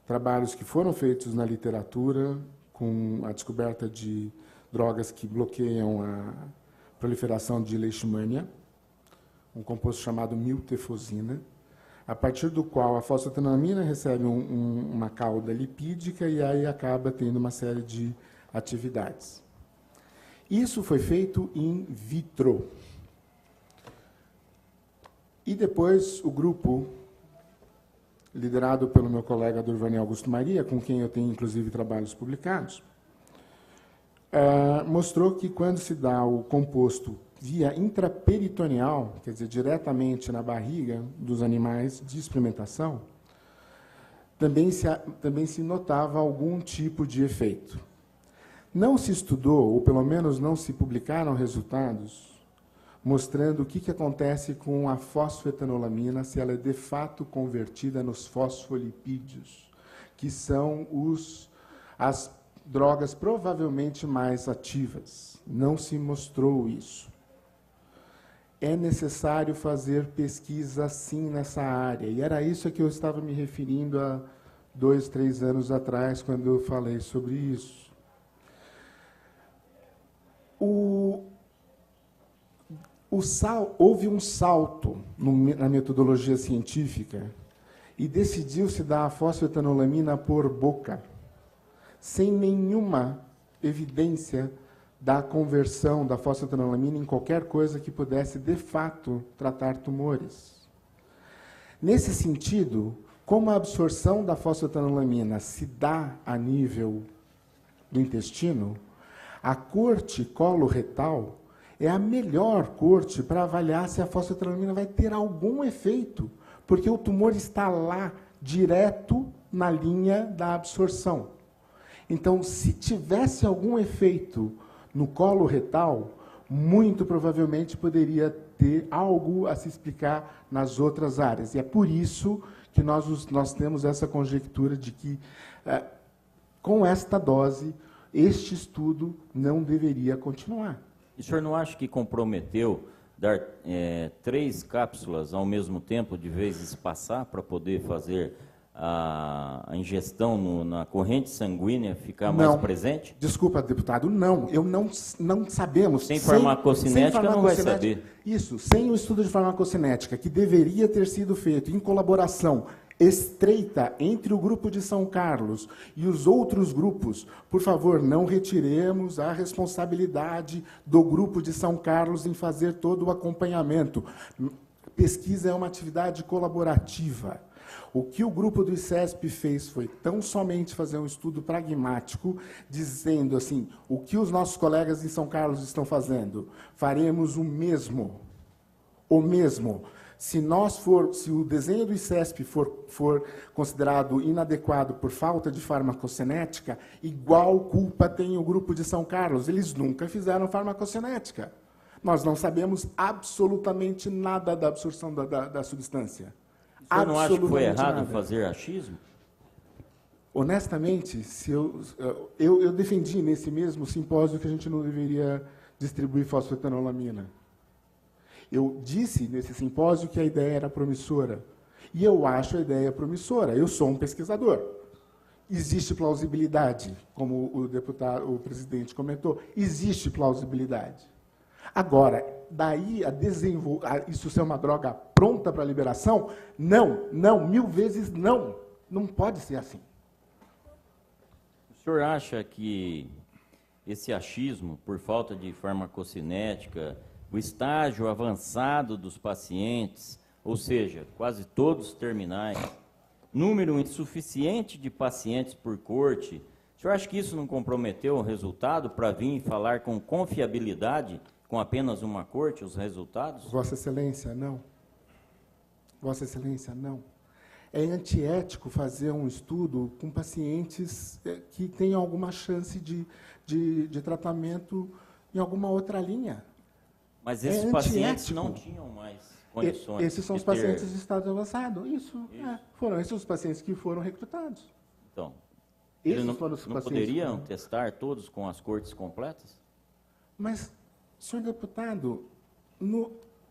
trabalhos que foram feitos na literatura, com a descoberta de drogas que bloqueiam a proliferação de leishmania, um composto chamado miltefosina, a partir do qual a fosfenontonamina recebe uma cauda lipídica e aí acaba tendo uma série de atividades. Isso foi feito in vitro. E depois o grupo, liderado pelo meu colega Durvani Augusto Maria, com quem eu tenho inclusive trabalhos publicados, mostrou que quando se dá o composto via intraperitoneal, quer dizer, diretamente na barriga dos animais de experimentação, também se notava algum tipo de efeito. Não se estudou, ou pelo menos não se publicaram resultados, mostrando o que acontece com a fosfetanolamina se ela é de fato convertida nos fosfolipídios, que são as drogas provavelmente mais ativas. Não se mostrou isso. É necessário fazer pesquisa, sim, nessa área. E era isso a que eu estava me referindo há 2, 3 anos atrás, quando eu falei sobre isso. Houve um salto na metodologia científica e decidiu-se dar a fosfetanolamina por boca, sem nenhuma evidência da conversão da fosfetanolamina em qualquer coisa que pudesse, de fato, tratar tumores. Nesse sentido, como a absorção da fosfetanolamina se dá a nível do intestino, a corte coloretal é a melhor corte para avaliar se a fosfetanolamina vai ter algum efeito, porque o tumor está lá, direto na linha da absorção. Então, se tivesse algum efeito no colo retal, muito provavelmente poderia ter algo a se explicar nas outras áreas. E é por isso que nós temos essa conjectura de que, com esta dose, este estudo não deveria continuar. E o senhor não acha que comprometeu dar 3 cápsulas ao mesmo tempo, de vez espaçar, para poder fazer a ingestão na corrente sanguínea ficar mais presente? Desculpa, deputado, não. Eu não sabemos. Sem farmacocinética não vai saber. Isso, sem o estudo de farmacocinética, que deveria ter sido feito em colaboração estreita entre o grupo de São Carlos e os outros grupos, por favor, não retiremos a responsabilidade do grupo de São Carlos em fazer todo o acompanhamento. Pesquisa é uma atividade colaborativa. O que o grupo do ICESP fez foi tão somente fazer um estudo pragmático, dizendo assim, o que os nossos colegas em São Carlos estão fazendo? Faremos o mesmo. O mesmo. Se o desenho do ICESP for considerado inadequado por falta de farmacocinética, igual culpa tem o grupo de São Carlos. Eles nunca fizeram farmacocinética. Nós não sabemos absolutamente nada da absorção da substância. Você não acha que foi errado fazer achismo? Honestamente, eu defendi nesse mesmo simpósio que a gente não deveria distribuir fosfetanolamina. Eu disse nesse simpósio que a ideia era promissora. E eu acho a ideia promissora. Eu sou um pesquisador. Existe plausibilidade, como o presidente comentou. Existe plausibilidade. Agora, daí isso ser uma droga pronta para liberação? Não, 1000 vezes não. Não pode ser assim. O senhor acha que esse achismo, por falta de farmacocinética, o estágio avançado dos pacientes, ou seja, quase todos terminais, número insuficiente de pacientes por corte, o senhor acha que isso não comprometeu o resultado para vir e falar com confiabilidade, com apenas uma corte, os resultados? Vossa Excelência, não. Vossa Excelência, não. é antiético fazer um estudo com pacientes que têm alguma chance de tratamento em alguma outra linha. Mas esses pacientes não tinham mais condições. Esses são os pacientes de estado avançado. Isso. Foram esses os pacientes que foram recrutados. Então, Esses não foram os pacientes poderiam testar todos com as cortes completas? Mas, senhor deputado,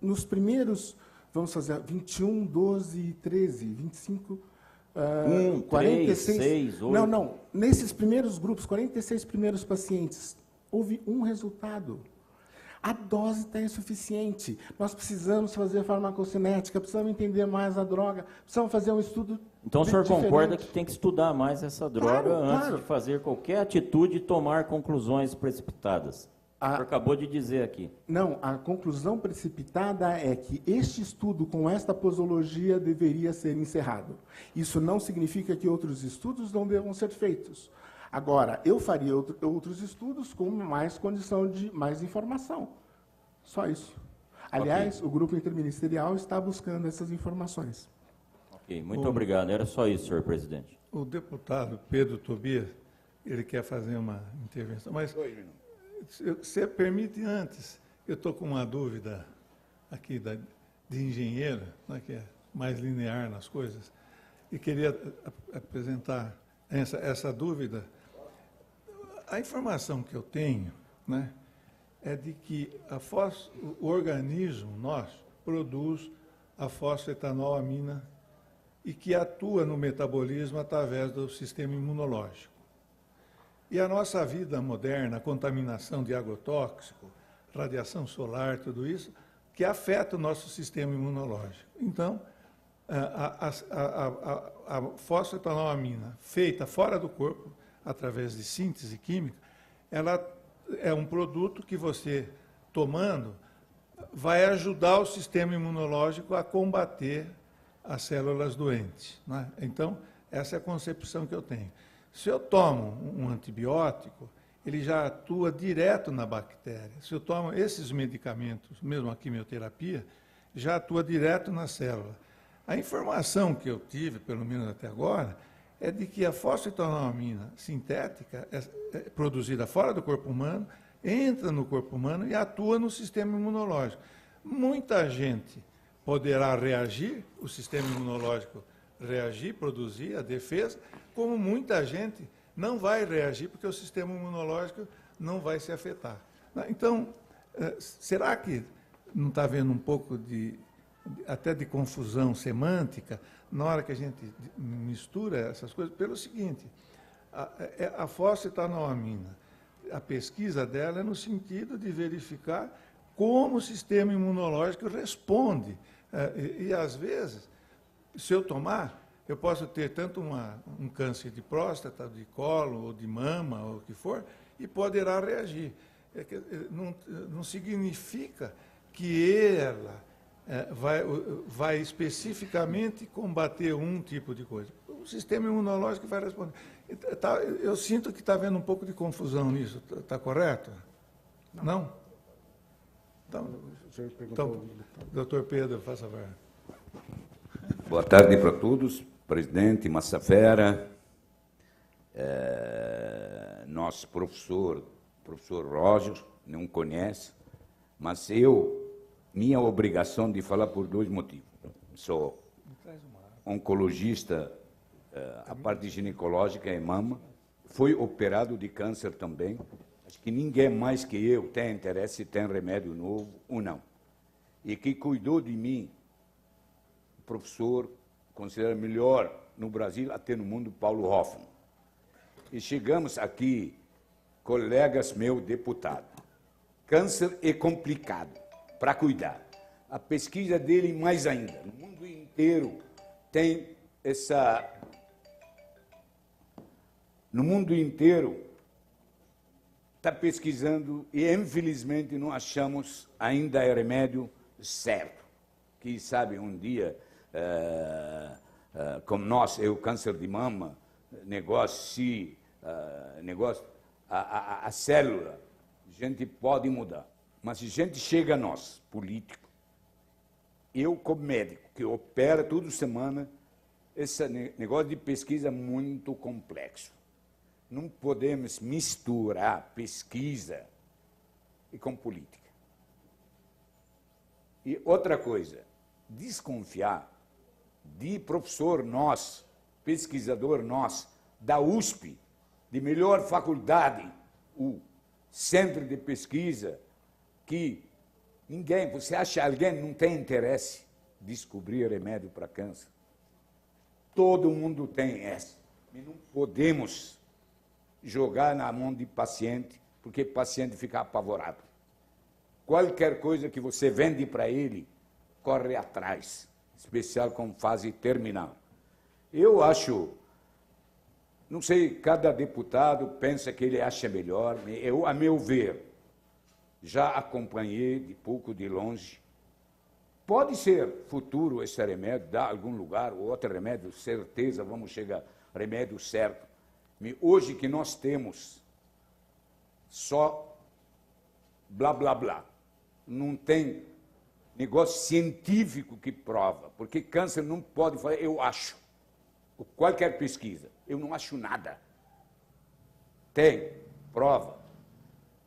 nos primeiros, vamos fazer 21, 12, 13, 25, 46... 3, 6, 8... Não. Nesses primeiros grupos, 46 primeiros pacientes, houve um resultado. A dose está insuficiente. Nós precisamos fazer farmacocinética, precisamos entender mais a droga, precisamos fazer um estudo. Então o senhor diferente. concorda que tem que estudar mais essa droga antes de fazer qualquer atitude e tomar conclusões precipitadas? O senhor acabou de dizer aqui. Não, a conclusão precipitada é que este estudo com esta posologia deveria ser encerrado. Isso não significa que outros estudos não devam ser feitos. Agora, eu faria outros estudos com mais condição de mais informação. Só isso. Aliás, o grupo interministerial está buscando essas informações. Ok, muito obrigado. Era só isso, senhor presidente. O deputado Pedro Tobias, ele quer fazer uma intervenção, mas se você permite antes, eu estou com uma dúvida aqui de engenheiro, né, que é mais linear nas coisas, e queria apresentar essa dúvida. A informação que eu tenho, né, é de que o organismo nosso produz a fosfetanolamina e que atua no metabolismo através do sistema imunológico. E a nossa vida moderna, a contaminação de agrotóxico, radiação solar, tudo isso, que afeta o nosso sistema imunológico. Então, a fosfetanolamina feita fora do corpo, através de síntese química, ela é um produto que você, tomando, vai ajudar o sistema imunológico a combater as células doentes, né? Então, essa é a concepção que eu tenho. Se eu tomo um antibiótico, ele já atua direto na bactéria. Se eu tomo esses medicamentos, mesmo a quimioterapia, já atua direto na célula. A informação que eu tive, pelo menos até agora, é de que a fosfetanolamina sintética é produzida fora do corpo humano, entra no corpo humano e atua no sistema imunológico. Muita gente poderá reagir, o sistema imunológico reagir, produzir a defesa, como muita gente não vai reagir, porque o sistema imunológico não vai se afetar. Então, será que não está havendo um pouco até de confusão semântica na hora que a gente mistura essas coisas? Pelo seguinte, a fosfetanolamina, a pesquisa dela é no sentido de verificar como o sistema imunológico responde. E às vezes, se eu tomar, eu posso ter tanto um câncer de próstata, de colo, ou de mama, ou o que for, e poderá reagir. Não significa que ela vai especificamente combater um tipo de coisa. O sistema imunológico vai responder. Eu sinto que está havendo um pouco de confusão nisso. Está correto? Não? Então, doutor Pedro, faça favor. Boa tarde para todos. Presidente Massafera, nosso professor Roger, não conhece, mas minha obrigação de falar por dois motivos. Sou oncologista, a parte ginecológica é mama, fui operado de câncer também. Acho que ninguém mais que eu tem interesse, tem remédio novo ou não. E que cuidou de mim, o professor, considera melhor no Brasil, até no mundo, Paulo Hoffmann. E chegamos aqui, colegas meus deputados. Câncer é complicado para cuidar. A pesquisa dele mais ainda. No mundo inteiro tem essa... No mundo inteiro está pesquisando e, infelizmente, não achamos ainda remédio certo. Quem sabe um dia... como nós, o câncer de mama, a célula, a gente pode mudar. Mas se a gente chega a nós, político, eu como médico, que opera toda semana, esse negócio de pesquisa é muito complexo. Não podemos misturar pesquisa e com política. E outra coisa, desconfiar de professor nosso, pesquisador nosso, da USP, de melhor faculdade, o centro de pesquisa, que ninguém, você acha que alguém não tem interesse em descobrir remédio para câncer? Todo mundo tem essa. E não podemos jogar na mão de paciente, porque o paciente fica apavorado. Qualquer coisa que você vende para ele, corre atrás, especial com fase terminal. Eu acho, não sei, cada deputado pensa que ele acha melhor. Eu, a meu ver, já acompanhei de pouco de longe. Pode ser futuro esse remédio, dar algum lugar, ou outro remédio, certeza, vamos chegar, remédio certo. Mas hoje que nós temos só blá, blá, blá. Não tem negócio científico que prova, porque câncer não pode fazer, eu acho. Qualquer pesquisa, eu não acho nada. Tem prova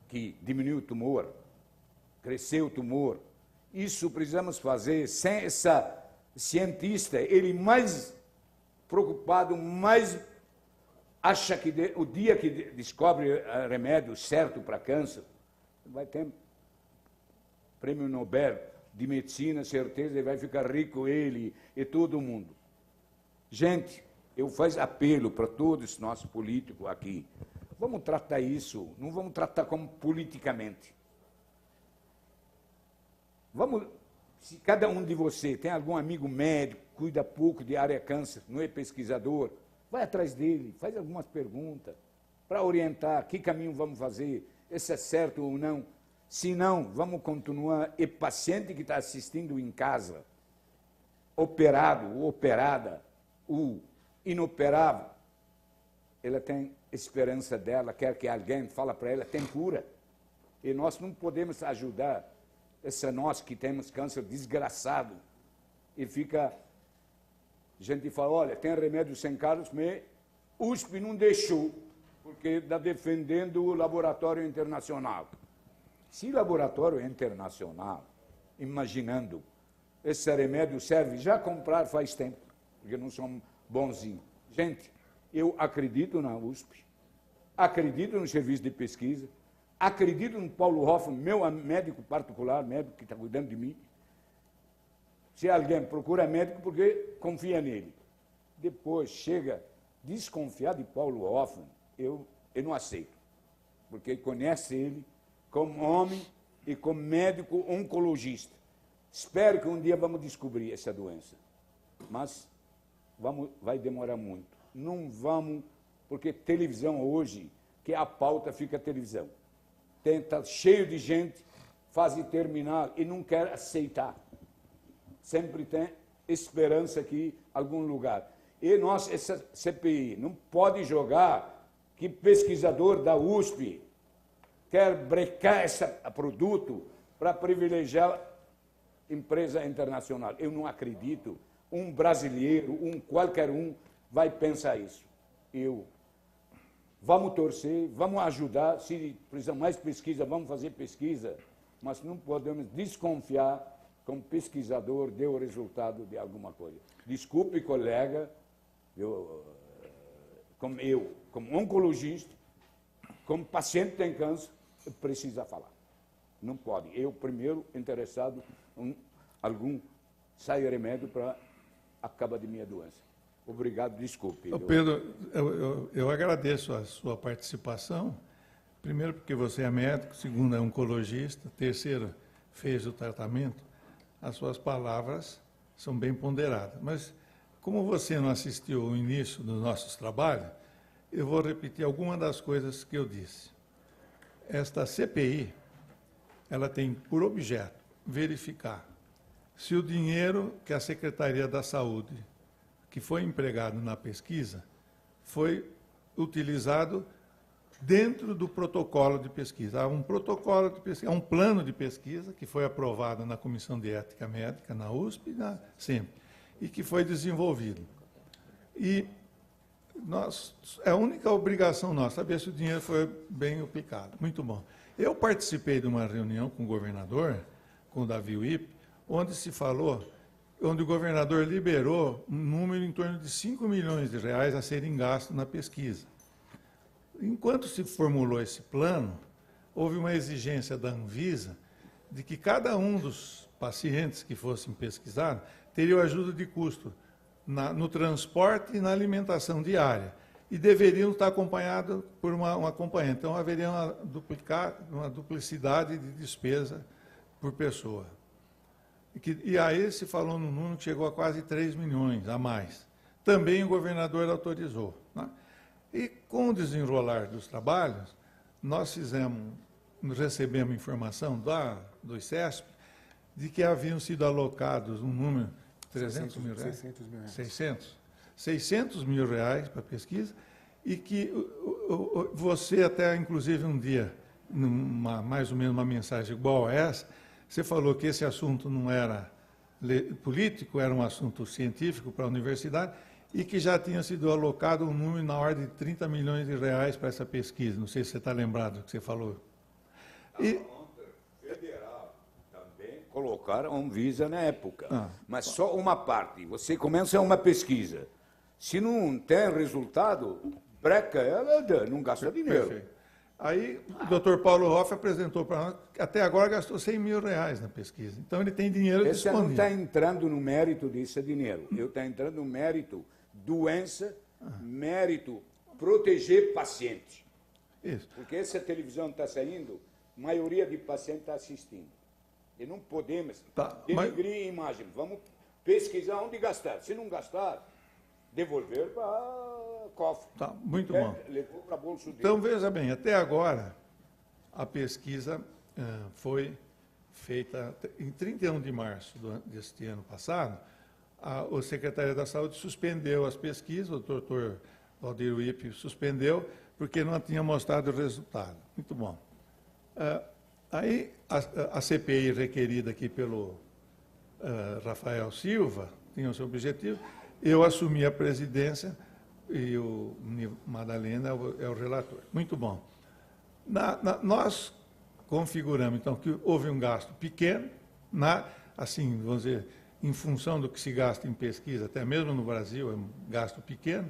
que diminuiu o tumor, cresceu o tumor. Isso precisamos fazer sem essa cientista, ele mais preocupado, mais acha que o dia que descobre remédio certo para câncer, vai ter prêmio Nobel de medicina, certeza, e vai ficar rico ele e todo mundo. Gente, eu faço apelo para todos nós políticos aqui, vamos tratar isso, não vamos tratar como politicamente. Vamos, se cada um de vocês tem algum amigo médico, cuida pouco de área câncer, não é pesquisador, vai atrás dele, faz algumas perguntas para orientar que caminho vamos fazer, esse é certo ou não. Se não, vamos continuar. E paciente que está assistindo em casa, operado ou operada, o inoperável, ela tem esperança dela, quer que alguém fale para ela, tem cura. E nós não podemos ajudar essa nós que temos câncer desgraçado. E fica, a gente fala, olha, tem remédio sem caros, mas USP não deixou, porque está defendendo o laboratório internacional. Se o laboratório internacional, imaginando, esse remédio serve, já comprar faz tempo, porque não somos bonzinhos. Gente, eu acredito na USP, acredito no serviço de pesquisa, acredito no Paulo Hoffmann, meu médico particular, médico que está cuidando de mim. Se alguém procura médico, porque confia nele. Depois chega desconfiar de Paulo Hoffmann, eu não aceito, porque conhece ele como homem e como médico oncologista. Espero que um dia vamos descobrir essa doença, mas vai demorar muito. Não vamos, porque televisão hoje, que a pauta fica televisão. Está cheio de gente, fase terminal e não quer aceitar. Sempre tem esperança aqui, algum lugar. E nós, essa CPI, não pode jogar que pesquisador da USP quer brecar esse produto para privilegiar empresa internacional. Eu não acredito. Um brasileiro, qualquer um, vai pensar isso. Vamos torcer, vamos ajudar. Se precisa mais pesquisa, vamos fazer pesquisa. Mas não podemos desconfiar como pesquisador deu o resultado de alguma coisa. Desculpe, colega, como oncologista, como paciente tem câncer, precisa falar. Não pode. Eu, primeiro, interessado em algum remédio para acabar de minha doença. Obrigado, desculpe. Pedro, eu agradeço a sua participação. Primeiro, porque você é médico. Segundo, é oncologista. Terceiro, fez o tratamento. As suas palavras são bem ponderadas. Mas, como você não assistiu ao início dos nossos trabalhos, eu vou repetir algumas das coisas que eu disse. Esta CPI, ela tem por objeto verificar se o dinheiro que a Secretaria da Saúde, que foi empregado na pesquisa, foi utilizado dentro do protocolo de pesquisa. Há um protocolo de pesquisa, há um plano de pesquisa que foi aprovado na Comissão de Ética Médica, na USP, sempre, e que foi desenvolvido. E é a única obrigação nossa, saber se o dinheiro foi bem aplicado. Muito bom. Eu participei de uma reunião com o governador, com o Davi Wipp, onde se falou, onde o governador liberou um número em torno de 5 milhões de reais a serem gastos na pesquisa. Enquanto se formulou esse plano, houve uma exigência da Anvisa de que cada um dos pacientes que fossem pesquisados teria ajuda de custo no transporte e na alimentação diária, e deveriam estar acompanhados por um acompanhante. Então, haveria uma duplicidade de despesa por pessoa. E aí se falou num número que chegou a quase 3 milhões a mais. Também o governador autorizou, né? E com o desenrolar dos trabalhos, nós recebemos informação do ICESP de que haviam sido alocados um número de 300 mil reais. 600 mil reais. 600 mil reais para pesquisa, e que você até, inclusive, um dia, mais ou menos uma mensagem igual a essa, você falou que esse assunto não era político, era um assunto científico para a universidade, e que já tinha sido alocado um número na ordem de 30 milhões de reais para essa pesquisa. Não sei se você está lembrado do que você falou. Federal também colocaram a Anvisa na época, mas só uma parte. Você começa uma pesquisa. Se não tem resultado, breca ela, não gasta dinheiro. Perfeito. Aí o doutor Paulo Hoff apresentou para nós que até agora gastou 100 mil reais na pesquisa. Então ele tem dinheiro disponível. Você não está entrando no mérito desse dinheiro. Eu estou entrando no mérito doença, mérito proteger paciente. Isso. Porque essa televisão está saindo, a maioria de pacientes está assistindo. E não podemos denegrir a imagem. Vamos pesquisar onde gastar. Se não gastar, devolver para cofre. Tá, muito bom. Levou para bolso dele. Então, veja bem, até agora, a pesquisa foi feita em 31 de março deste ano passado. A Secretaria da Saúde suspendeu as pesquisas, o doutor Valdir Wipp suspendeu, porque não tinha mostrado o resultado. Muito bom. Aí, a CPI requerida aqui pelo Rafael Silva tinha o seu objetivo. Eu assumi a presidência e o Madalena é o relator. Muito bom. Nós configuramos, então, que houve um gasto pequeno, assim, vamos dizer, em função do que se gasta em pesquisa, até mesmo no Brasil, é um gasto pequeno,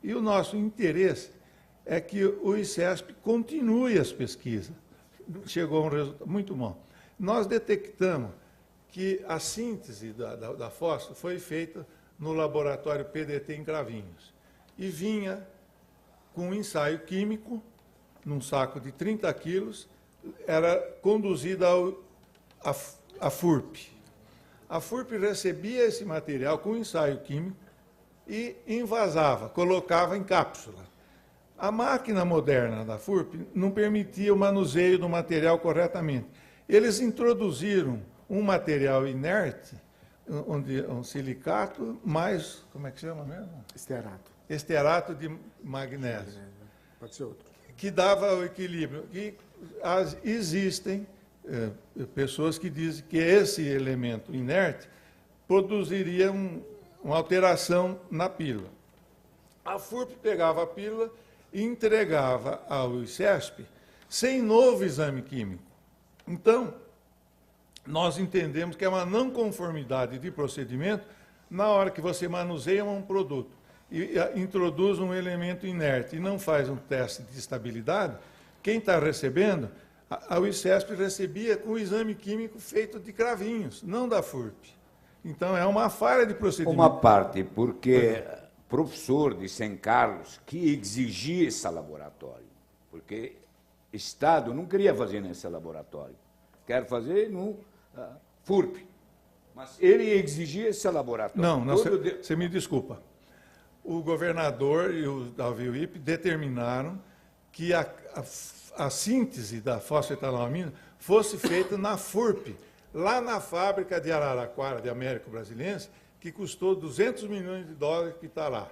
e o nosso interesse é que o ICESP continue as pesquisas. Chegou a um resultado muito bom. Nós detectamos que a síntese da fósforo foi feita no laboratório PDT em Cravinhos, e vinha com um ensaio químico, num saco de 30 quilos, era conduzida à FURP. A FURP recebia esse material com ensaio químico e envasava, colocava em cápsula. A máquina moderna da FURP não permitia o manuseio do material corretamente. Eles introduziram um material inerte, um silicato, mais, como é que chama mesmo? Esterato de magnésio. Pode ser outro. Que dava o equilíbrio. E existem pessoas que dizem que esse elemento inerte produziria uma alteração na pílula. A FURP pegava a pílula e entregava ao ICESP sem novo exame químico. Então, nós entendemos que é uma não conformidade de procedimento na hora que você manuseia um produto e introduz um elemento inerte e não faz um teste de estabilidade. Quem está recebendo, a ICESP recebia com o exame químico feito de Cravinhos, não da FURP. Então, é uma falha de procedimento. Uma parte, porque professor de São Carlos que exigia esse laboratório, porque o Estado não queria fazer nesse laboratório, quer fazer no FURP. Mas ele exigia esse laboratório. Não, você me desculpa. O governador e o Davi Wipp determinaram que a síntese da fosfetanolamina fosse feita na FURP, lá na fábrica de Araraquara, de Américo Brasilense, que custou 200 milhões de dólares, que está lá.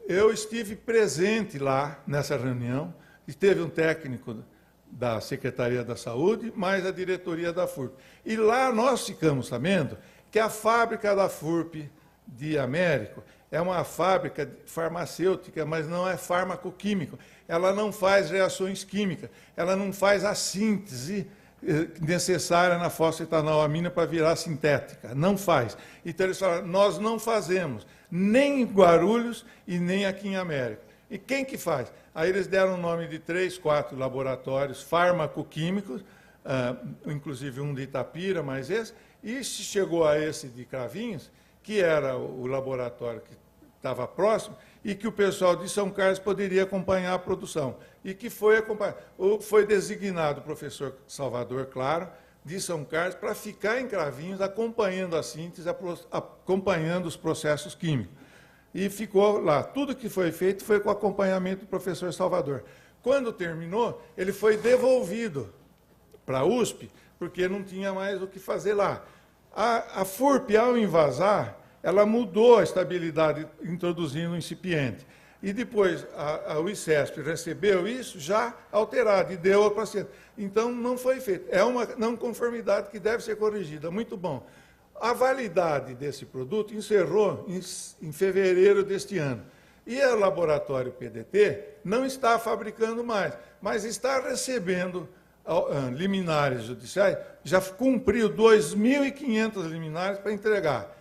Eu estive presente lá nessa reunião, e teve um técnico da Secretaria da Saúde, mais a diretoria da FURP. E lá nós ficamos sabendo que a fábrica da FURP de Américo é uma fábrica farmacêutica, mas não é fármaco-químico. Ela não faz reações químicas, ela não faz a síntese necessária na fosfetanolamina para virar sintética. Não faz. Então, eles falaram, nós não fazemos, nem em Guarulhos e nem aqui em Américo. E quem que faz? Aí eles deram o nome de 3, 4 laboratórios farmacoquímicos, inclusive um de Itapira, mais esse, e se chegou a esse de Cravinhos, que era o laboratório que estava próximo, e que o pessoal de São Carlos poderia acompanhar a produção. E que foi acompanhado. Foi designado o professor Salvador Claro, de São Carlos, para ficar em Cravinhos, acompanhando a síntese, acompanhando os processos químicos. E ficou lá. Tudo que foi feito foi com acompanhamento do professor Salvador. Quando terminou, ele foi devolvido para a USP, porque não tinha mais o que fazer lá. A FURP, ao invasar, ela mudou a estabilidade, introduzindo um incipiente. E depois o ICESP recebeu isso já alterado e deu ao paciente. Então, não foi feito. É uma não conformidade que deve ser corrigida. Muito bom. A validade desse produto encerrou em fevereiro deste ano. E o laboratório PDT não está fabricando mais, mas está recebendo liminares judiciais, já cumpriu 2.500 liminares para entregar.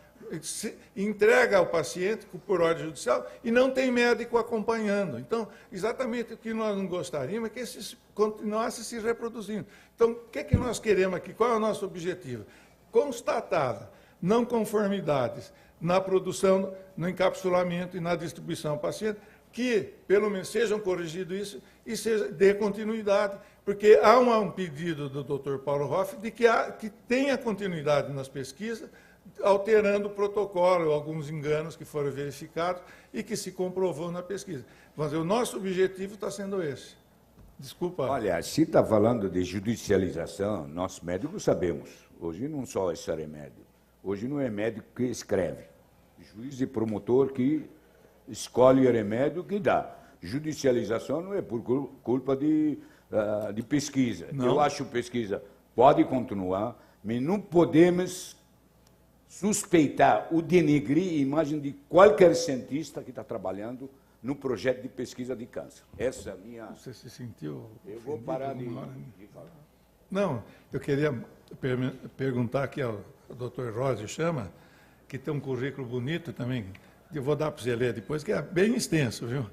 Entrega ao paciente por ordem judicial e não tem médico acompanhando. Então, exatamente o que nós não gostaríamos é que esses continuasse se reproduzindo. Então, o que nós queremos aqui? Qual é o nosso objetivo? Constatada não conformidades na produção, no encapsulamento e na distribuição ao paciente, que, pelo menos, sejam corrigidos isso e dê continuidade, porque há um pedido do Dr. Paulo Hoff de que tenha continuidade nas pesquisas, alterando o protocolo, alguns enganos que foram verificados e que se comprovou na pesquisa. Mas o nosso objetivo está sendo esse. Desculpa. Olha, se está falando de judicialização, nós médicos sabemos. Hoje não só esse remédio. Hoje não é médico que escreve. Juiz e promotor que escolhe o remédio que dá. Judicialização não é por culpa de pesquisa. Não. Eu acho que pesquisa pode continuar, mas não podemos suspeitar ou denegrir a imagem de qualquer cientista que está trabalhando no projeto de pesquisa de câncer. Essa é a minha... Você se sentiu... Eu vou parar de falar. Não, eu queria perguntar aqui ao Dr. Rosio Chama, que tem um currículo bonito também, eu vou dar para você ler depois, que é bem extenso, viu?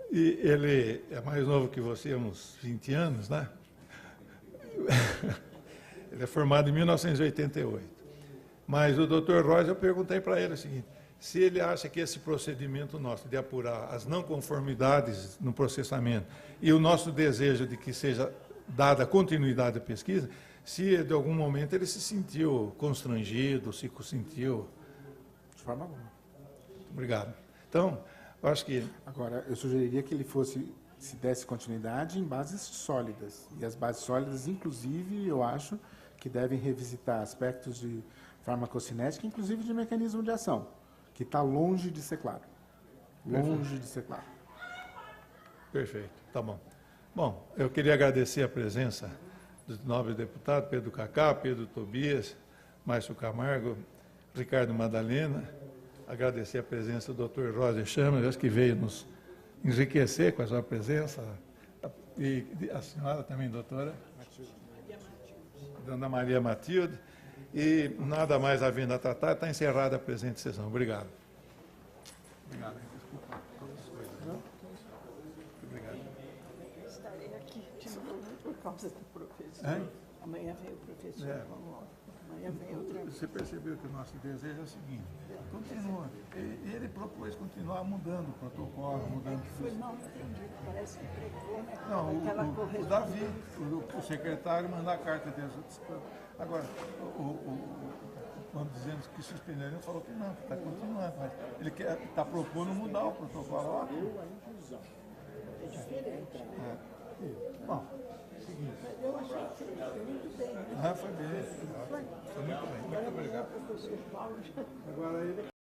E ele é mais novo que você, uns 20 anos, né? Ele é formado em 1988. Mas o Dr. Rosio, eu perguntei para ele o seguinte, se ele acha que esse procedimento nosso de apurar as não conformidades no processamento e o nosso desejo de que seja dada continuidade à pesquisa, se de algum momento ele se sentiu constrangido, se sentiu... De forma alguma. Obrigado. Então, eu acho que... Agora, eu sugeriria que ele se desse continuidade em bases sólidas. E as bases sólidas, inclusive, eu acho que devem revisitar aspectos de farmacocinética, inclusive de mecanismo de ação, que está longe de ser claro. Longe de ser claro. Perfeito, tá bom. Bom, eu queria agradecer a presença dos nobres deputados, Pedro Cacá, Pedro Tobias, Márcio Camargo, Ricardo Madalena, agradecer a presença do Dr. Rosio Chama, acho que veio nos enriquecer com a sua presença, e a senhora também, doutora? Dona Maria Matilde. E nada mais havendo a tratar, está encerrada a presente sessão. Obrigado. Obrigado. Desculpa. Obrigado. Estarei aqui de novo por causa do professor. Amanhã vem o professor. Amanhã vem outra vez. Você percebeu que o nosso desejo é o seguinte, continua. Ele propôs continuar mudando o protocolo, mudando... Foi mal entendido, parece que pregou, né? Não, o Davi, o secretário, mandar a carta dele. Agora, quando dizemos que suspenderam, ele falou que não, que está continuando, mas ele está propondo mudar o protocolo. É diferente. Bom, seguinte. Mas eu achei que você foi muito bem, né? Foi bem. Foi muito bem. Muito obrigado. Professor Paulo. Agora ele